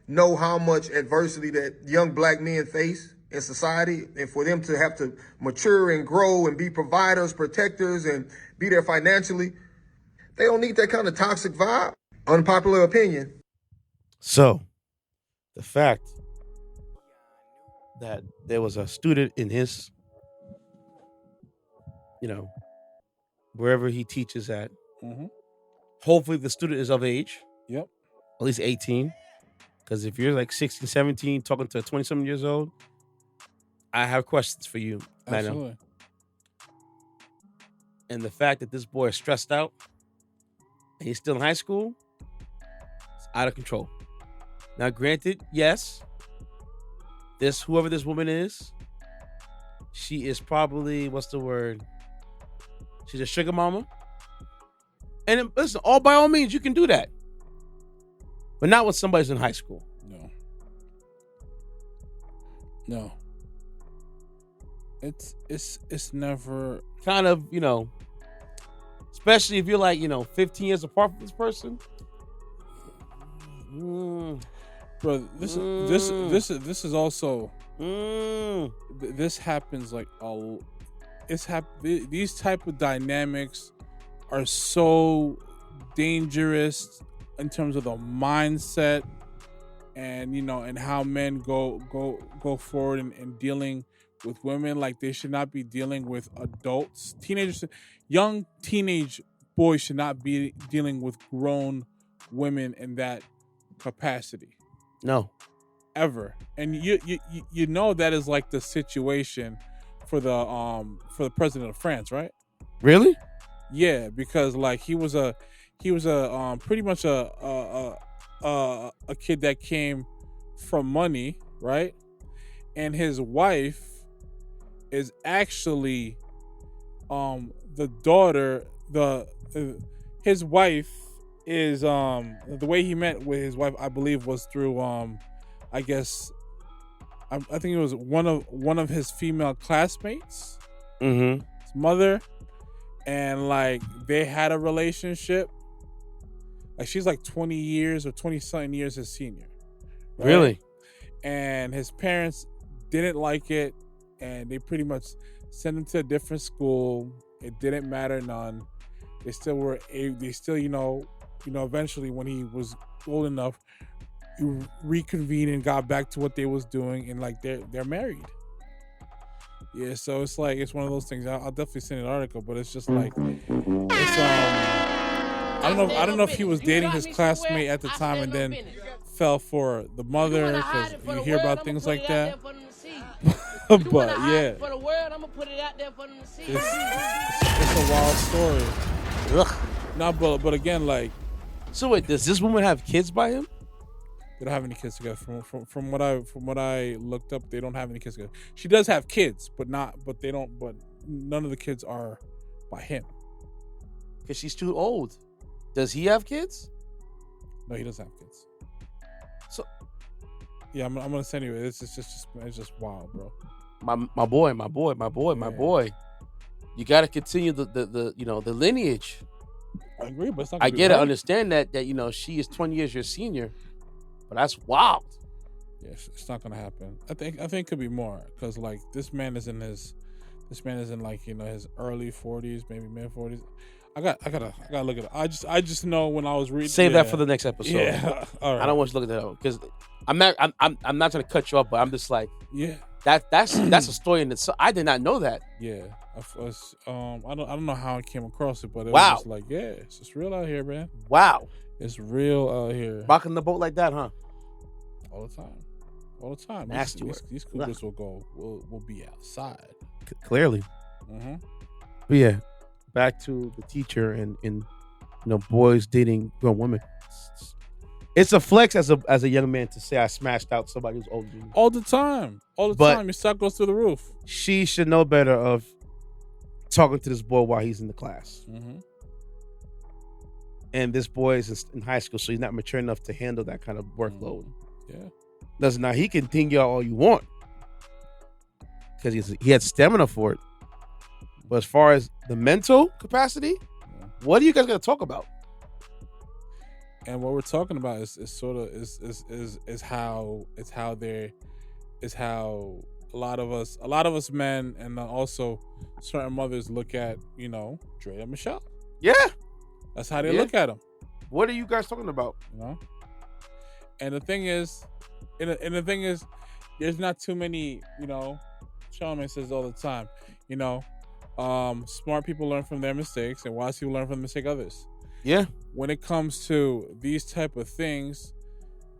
know how much adversity that young black men face in society, and for them to have to mature and grow and be providers, protectors, and be there financially. They don't need that kind of toxic vibe. Unpopular opinion. So, the fact that there was a student in his, wherever he teaches at, Hopefully the student is of age, Yep. at least 18. Because if you're like 16, 17, talking to a 20-something years old, I have questions for you, Lano. Absolutely. And the fact that this boy is stressed out and he's still in high school, it's out of control. Now, granted, yes, whoever this woman is, she is probably, what's the word? She's a sugar mama. And listen, by all means, you can do that. But not when somebody's in high school. No. It's never kind of, especially if you're like, 15 years apart from this person. Bro, this is also this happens like these type of dynamics are so dangerous in terms of the mindset and and how men go forward and dealing with women. Like, they should not be dealing with adults. Young teenage boys should not be dealing with grown women in that capacity. No. Ever. And you know that is like the situation for the president of France, right? Really? Yeah, because like he was a pretty much a kid that came from money, right? And his wife is actually the daughter. His wife is the way he met with his wife, I believe, was through I guess I think it was one of his female classmates, his mother, and like they had a relationship. Like, she's like 20 years or 20-something years his senior. Right? Really? And his parents didn't like it, and they pretty much sent him to a different school. It didn't matter none. They still eventually when he was old enough, reconvened and got back to what they was doing, and like they're married. Yeah, so it's like, it's one of those things. I'll definitely send an article, but it's just like it's I don't know if he was dating his classmate at the time and then fell for the mother, because you hear about things like that. But yeah, for the world, I'm gonna put it out there for them to see. It's a wild story. Ugh. No, but again, like, so wait, does this woman have kids by him? They don't have any kids together. From what I looked up, they don't have any kids together. She does have kids, but none of the kids are by him. Because she's too old. Does he have kids? No, he doesn't have kids. So, yeah, I'm gonna send you. It's just wild, bro. My boy. You got to continue the lineage. I agree, but it's not. I get it. Understand that she is 20 years your senior, but that's wild. Yeah, it's not gonna happen. I think it could be more, because like this man is in like his early 40s, maybe mid 40s. I gotta look at it. I just know when I was reading. Save that for the next episode. Yeah, all right. I don't want you to look at that up, because I'm not trying to cut you off, but I'm just like, yeah, that's a story in itself. I did not know that. Yeah, I don't know how I came across it, but it wow, was just like, yeah, it's just real out here, man. Wow, it's real out here. Rocking the boat like that, huh? All the time. Nasty these cougars will be outside. Clearly. But yeah, back to the teacher and boys dating grown women. It's a flex as a young man to say I smashed out somebody who's older than you. All the time. Your stock goes through the roof. She should know better of talking to this boy while he's in the class. And this boy is in high school, so he's not mature enough to handle that kind of workload. Yeah. Listen, now he can ding you all you want because he had stamina for it. But as far as the mental capacity, what are you guys going to talk about? And what we're talking about is how a lot of us men, and also certain mothers look at Dre and Michelle. Yeah, that's how they look at them. What are you guys talking about? And the thing is, there's not too many. Charlamagne says all the time, Smart people learn from their mistakes, and wise people learn from the mistake of others. Yeah. When it comes to these type of things,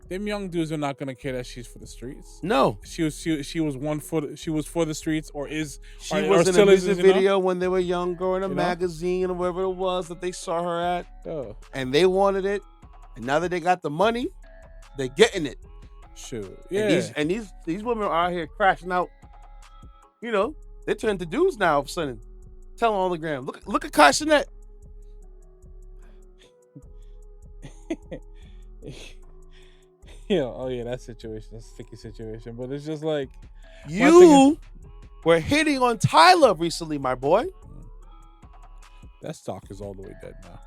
them young dudes are not gonna care that she's for the streets. No. She was for the streets, or is She or was in a still music is, you know? video when they were younger in a You know? magazine or wherever it was that they saw her at, Oh, and they wanted it. And now that they got the money, they're getting it. shoot. And Yeah. these women are out here crashing out. You know, they turn to dudes now. All of a sudden, tell them on the gram. Look at Kai Cenat. Yeah. Oh yeah, that situation, that's a sticky situation. But it's just like You were hitting on Tyler recently, my boy, that stock is all the way dead now.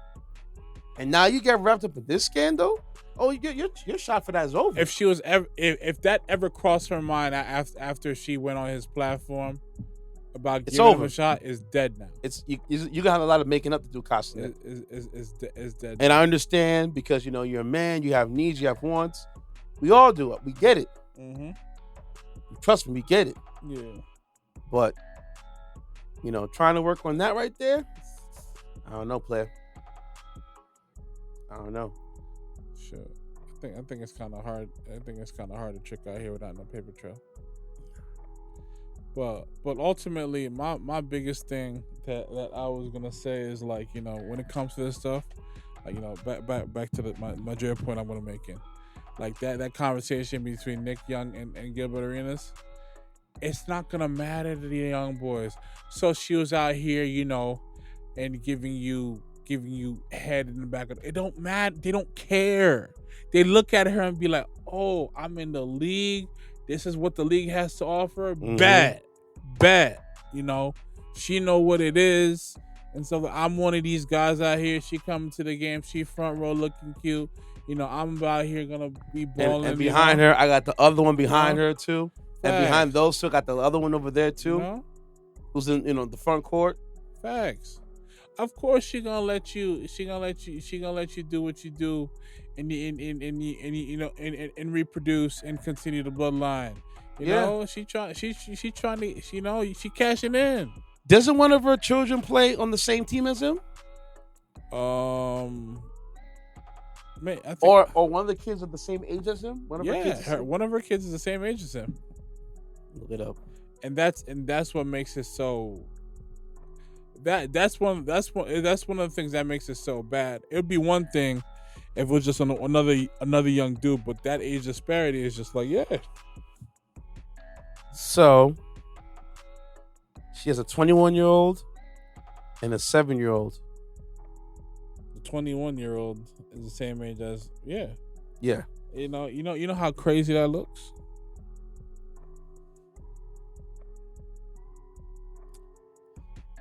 and now you get wrapped up in this scandal. Oh, your shot for that is over. If she was ever, if that ever crossed her mind after she went on his platform about It's giving him over. a shot, is dead now. It's you gonna have a lot of making up to do, Kai Cenat. Is dead. And I understand because you're a man, you have needs, you have wants. We all do it. We get it. Mm-hmm. Trust me, we get it. Yeah. But trying to work on that right there, I don't know, player. I don't know. Sure. I think it's kind of hard. I think it's kind of hard to trick out here without no paper trail. But ultimately, my biggest thing that I was gonna say is like, when it comes to this stuff, like, back to my J point I'm gonna make in, like that conversation between Nick Young and Gilbert Arenas, it's not gonna matter to the young boys. So she was out here, and giving you head in the back of it. Don't matter. They don't care. They look at her and be like, "Oh, I'm in the league. This is what the league has to offer." Mhm. Bad. She know what it is. And so I'm one of these guys out here. She coming to the game. She front row looking cute. I'm out here gonna be balling. And behind her, I got the other one behind You know? her too. And Facts. behind those two, I got the other one over there too, who's in the front court. Facts. Of course, she gonna let you do what you do, and reproduce and continue the bloodline. She cashing in. Doesn't one of her children play on the same team as him? Man, I think, Or one of the kids are the same age as him? One of her kids. one of her kids is the same age as him. Look it up. And that's what makes it so. That's one of the things that makes it so bad. It would be one thing if it was just another young dude, but that age disparity is just like, yeah. So she has a 21-year-old and a 7-year-old. The 21-year-old is the same age as Yeah. You know how crazy that looks.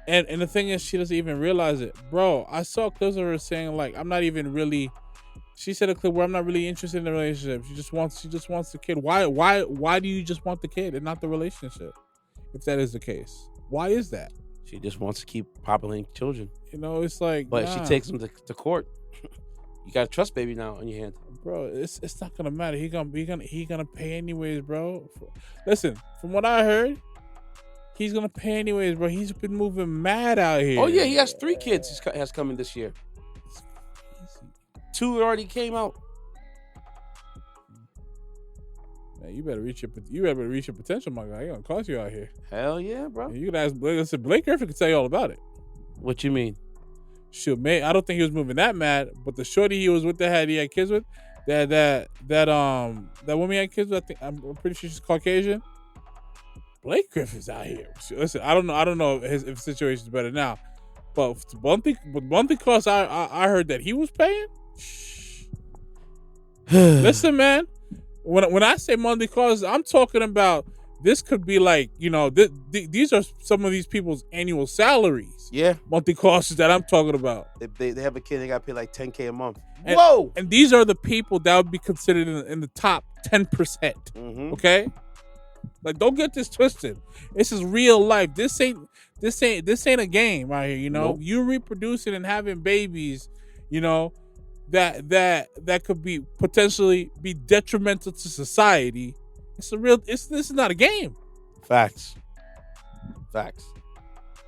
And the thing is, she doesn't even realize it, bro. I saw clips of her saying like, "I'm not even really." She said a clip where I'm not really interested in the relationship. She just wants the kid. Why do you just want the kid and not the relationship? If that is the case, why is that? She just wants to keep populating children. It's like, But nah, she takes them to court. You got a trust baby now on your hand. bro. It's not gonna matter. He gonna pay anyways, bro. Listen, from what I heard, he's gonna pay anyways, bro. He's been moving mad out here. Oh yeah, he has 3 kids. Has coming this year. 2 already came out. Man, you better reach your potential, my guy. He gonna cost you out here. Hell yeah, bro. You can ask Blake. Listen, Blake Griffin can tell you all about it. What you mean? Shoot, man, I don't think he was moving that mad, but the shorty he was with he had kids with, that woman he had kids with, I'm pretty sure she's Caucasian. Blake Griffin's out here. Listen, I don't know if his situation's better now, but monthly costs I heard that he was paying. Listen, man, when I say monthly costs, I'm talking about this could be like, these are some of these people's annual salaries. Yeah. Monthly costs that I'm talking about. They have a kid, they got to pay like $10K a month. And, Whoa! And these are the people that would be considered in the top 10%. Mm-hmm. Okay? Like, don't get this twisted. This is real life. This ain't a game right here, Nope. You reproducing and having babies, that could be potentially be detrimental to society. This is not a game. Facts.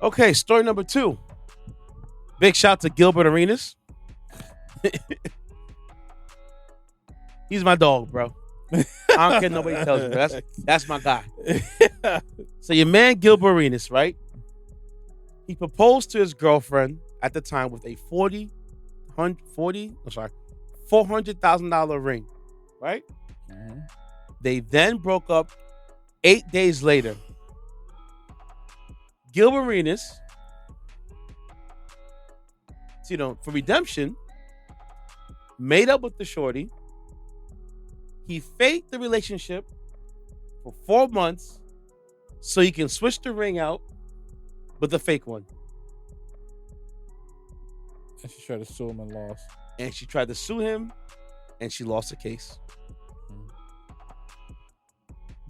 Okay, story number 2. Big shout to Gilbert Arenas. He's my dog, bro. I don't care nobody tells you. That's my guy. So your man Gilbert Arenas, right? He proposed to his girlfriend at the time with a $400,000 ring, right? Mm-hmm. They then broke up 8 days later. Gilbert Arenas, for redemption, made up with the shorty. He faked the relationship for 4 months so he can switch the ring out with the fake one. And she tried to sue him and lost. And she tried to sue him, and she lost the case.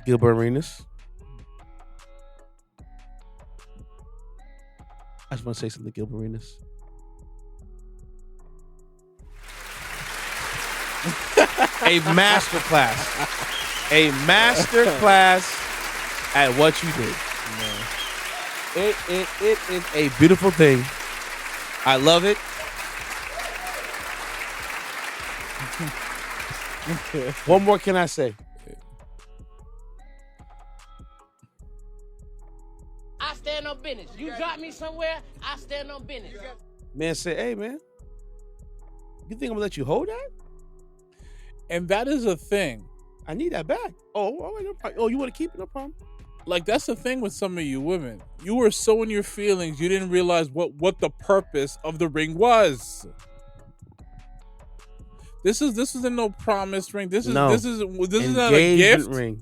Gilbert Arenas. I just want to say something to Gilbert Arenas. A masterclass. A masterclass at what you did. It is a beautiful thing. I love it. What more can I say? I stand on business. You drop me somewhere, I stand on business. Man said, hey, man, you think I'm going to let you hold that? And that is a thing. I need that back. Oh, no problem. Oh, you want to keep it? No problem. Like, that's the thing with some of you women. You were so in your feelings, you didn't realize what the purpose of the ring was. This isn't no promise ring. This is not a gift ring.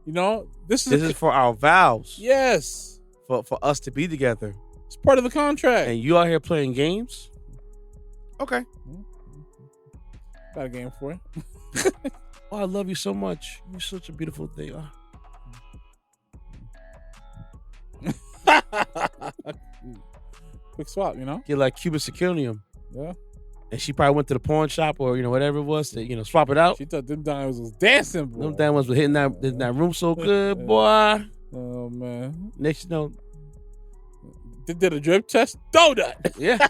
You know, this is for our vows. Yes. For us to be together. It's part of the contract. And you out here playing games? Okay. Got a game for you. Oh, I love you so much. You're such a beautiful thing. Quick swap, you know? Get like cubic zirconium. Yeah. And she probably went to the pawn shop or, whatever it was to, swap it out. She thought them diamonds was dancing, boy. Them diamonds were hitting that room so good, boy. Oh, man. Next, Did a drip test? Throw that. Yeah.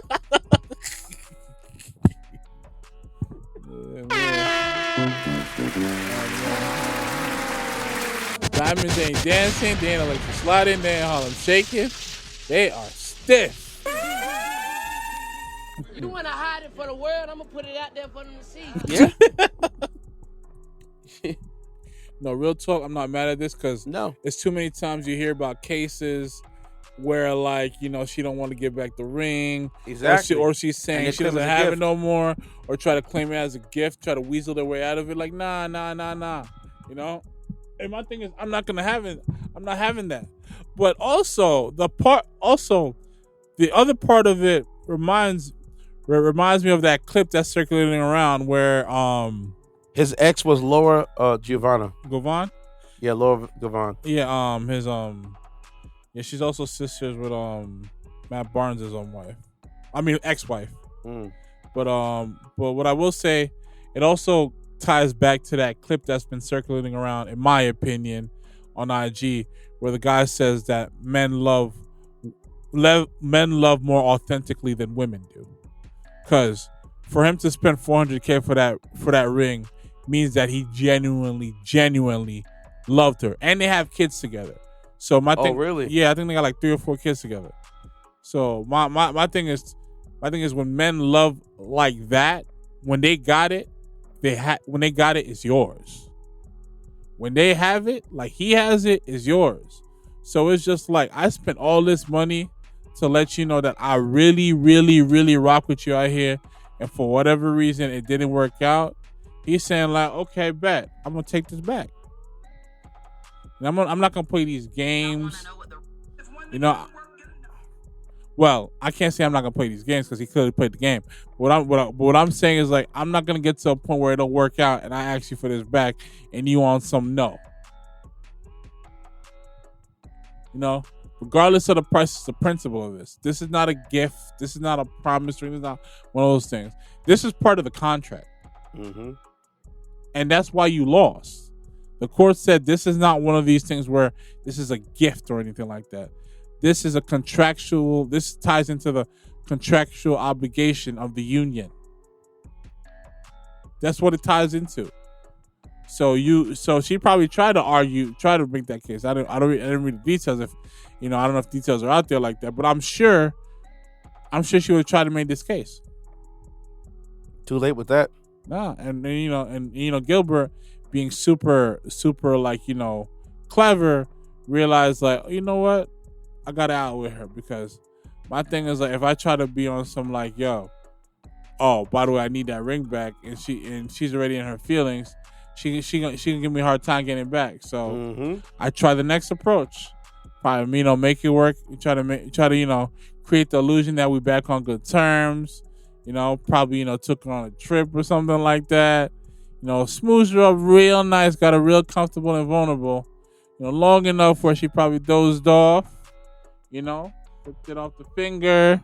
Diamonds ain't dancing. They ain't like sliding. They ain't Harlem shaking. They are stiff. You want to hide it for the world? I'm going to put it out there for them to see. Yeah. No, real talk. I'm not mad at this because it's too many times you hear about cases where, like, she don't want to give back the ring. Exactly. Or she's saying she doesn't have it no more, or try to claim it as a gift, try to weasel their way out of it. Like, nah. And my thing is, I'm not having that. But also the other part of it reminds me of that clip that's circulating around where his ex was Laura Giovanna. Govan? Yeah, Laura Govan. Yeah, she's also sisters with Matt Barnes' ex-wife. But what I will say, it also ties back to that clip that's been circulating around, in my opinion, on IG, where the guy says that men love more authentically than women do. Because for him to spend $400K for that ring means that he genuinely loved her, and they have kids together. So my thing, really? Yeah, I think they got like 3 or 4 kids together. So my thing is when men love like that, when they got it, it's yours. When they have it, like he has it, it's yours. So it's just like, I spent all this money to let you know that I really, really, really rock with you out here, and for whatever reason it didn't work out. He's saying like, okay, bet, I'm gonna take this back. And I'm not gonna play these games. Well, I can't say I'm not gonna play these games because he clearly played the game. What I'm saying is, like, I'm not gonna get to a point where it don't work out and I ask you for this back and you on some no. Regardless of the price, it's the principle of this. This is not a gift. This is not a promise ring. This is not one of those things. This is part of the contract. Mm-hmm. And that's why you lost. The court said this is not one of these things where this is a gift or anything like that. this is a contractual. This ties into the contractual obligation of the union. That's what it ties into. So she probably tried to make that case. I didn't read the details. If I don't know if details are out there like that, but I'm sure she would try to make this case. Too late with that. Nah, and Gilbert being super like clever, realized like you know what, I gotta out with her because my thing is like if I try to be on some like oh by the way I need that ring back and she's already in her feelings, she can give me a hard time getting it back. So I try the next approach. Probably make it work. Try to create the illusion that we back on good terms. Probably took her on a trip or something like that. Smooth her up real nice, got her real comfortable and vulnerable. Long enough where she probably dozed off. Flipped it off the finger,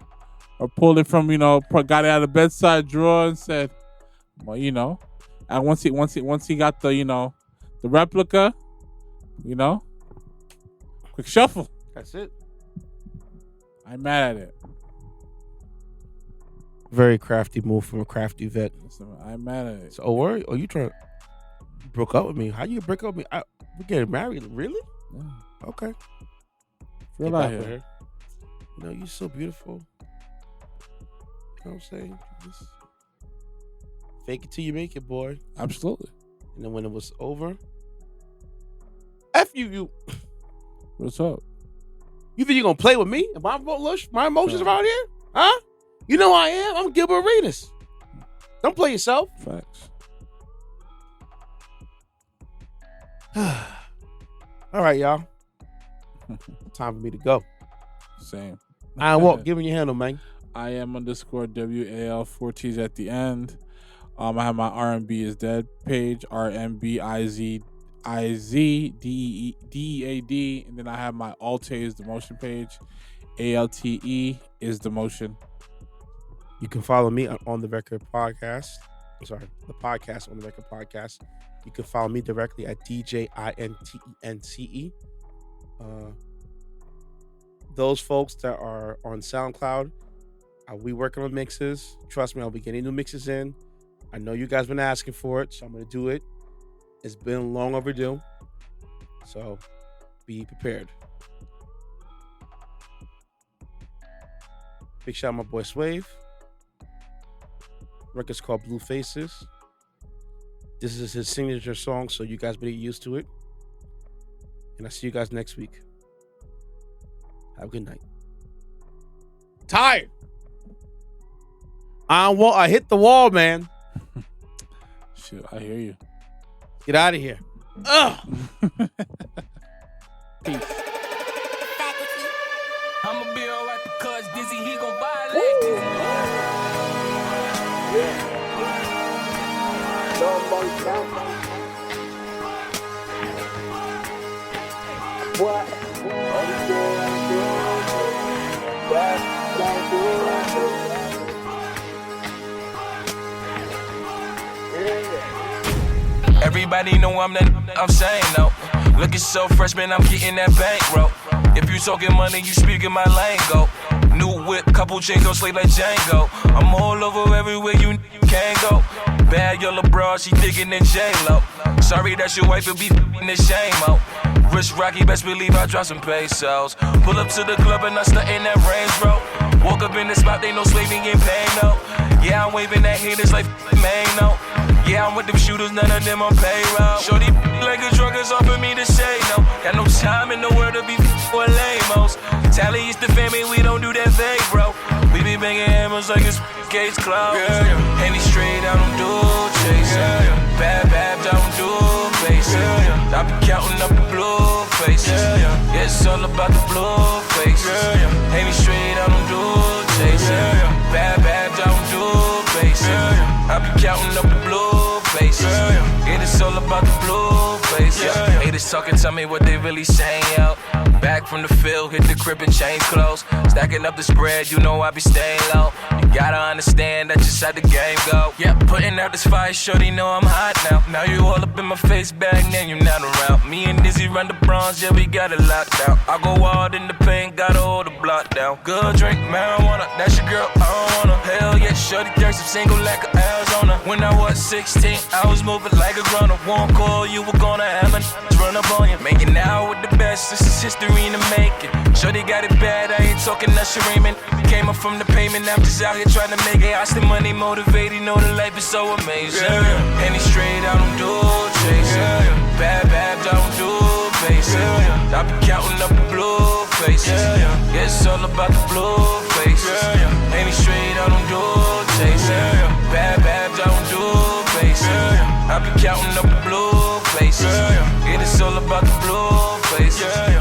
or pulled it from got it out of the bedside drawer and said, well, and once he got the the replica, quick shuffle. That's it. I'm mad at it. Very crafty move from a crafty vet. I'm mad at it. So, you trying to broke up with me? How you break up with me? We're getting married, really? Yeah. Okay. Feel out here. You're so beautiful. You know what I'm saying? Just fake it till you make it, boy. Absolutely. And then when it was over, F you. What's up? You think you're gonna play with me and my emotions around here? Huh? You know who I am. I'm Gilbert Arenas. Don't play yourself. Facts. All right, y'all. Time for me to go. Same. I Walt, give me your handle, man. I am _WAL 4 T's at the end. I have my R&B is Dead page, RMBIZDEAD, and then I have my Alte is the motion page, ALTE is the motion. You can follow me on the Record Podcast. I'm sorry, the podcast on the Record Podcast. You can follow me directly at DJINTENCE. Those folks that are on SoundCloud, we working on mixes. Trust me, I'll be getting new mixes in. I know you guys been asking for it, so I'm going to do it. It's been long overdue, so be prepared. Big shout out my boy Swave. Record's called Blue Faces. This is his signature song, so you guys better get used to it. And I'll see you guys next week. Have a good night. Tired. I hit the wall, man. Shit, I hear you. Get out of here. Ugh. Peace. I'ma be alright because Dizzy, he gon' violate this. What? Everybody know I'm saying though. Looking so fresh, man, I'm getting that bankroll. If you talking money, you speaking my lingo. New whip, couple jingles, slay like Django. I'm all over everywhere you can go. Bad yellow bra, she digging in J-Lo. Sorry that's your wife, it'll be in the shame, oh. Wrist rocky, best believe I drop some pesos. Pull up to the club and I start in that Range Rover. Walk up in the spot, they no slaving in pain, no. Yeah, I'm waving that haters like man, no. Yeah, I'm with them shooters, none of them on payroll. Shorty like a drug is offering me to say no. Got no time in the world to be for lame-os. Tally is the family, we don't do that vague, bro. We be banging hammers like it's case closed. Heavy straight, I don't do chasing. Bad, I don't do faces. I be counting up the blue faces. Yeah, it's all about the blue faces. Heavy straight, I don't do chasing. Bad, I don't do faces. I be counting up the blue faces. It is all about the blue faces. Haters talking, tell me what they really saying, yo. Back from the field, hit the crib and change clothes. Stacking up the spread, you know I be staying low. You gotta understand that just how the game go. Yeah, putting out this fire, shorty know I'm hot now. Now you all up in my face bag, then you not around. Me and Dizzy run the bronze, yeah, we got it locked down. I go hard in the paint, gotta hold the block down. Good drink, marijuana, that's your girl, I don't wanna. Hell yeah, shorty thirsty, single like a Arizona. When I was 16, I was moving like a grown-up. Won't call, you were gonna have an run up on you. Making out with the best, this is history in the making. Shorty got it bad, I ain't talking Usher Raymond. Came up from the pavement, I'm just out here trying to make it. I still money motivated, know the life is so amazing. Yeah. Any straight, I don't do chasing. Yeah. Bad, I don't do basic. Yeah. I be counting up the blue faces. Yeah. It's all about the blue faces. Yeah. Any straight, I don't do chasing. Yeah. Bad, I don't do basic. Yeah. I be counting up the blue faces. Yeah. It is all about the blue faces. Yeah.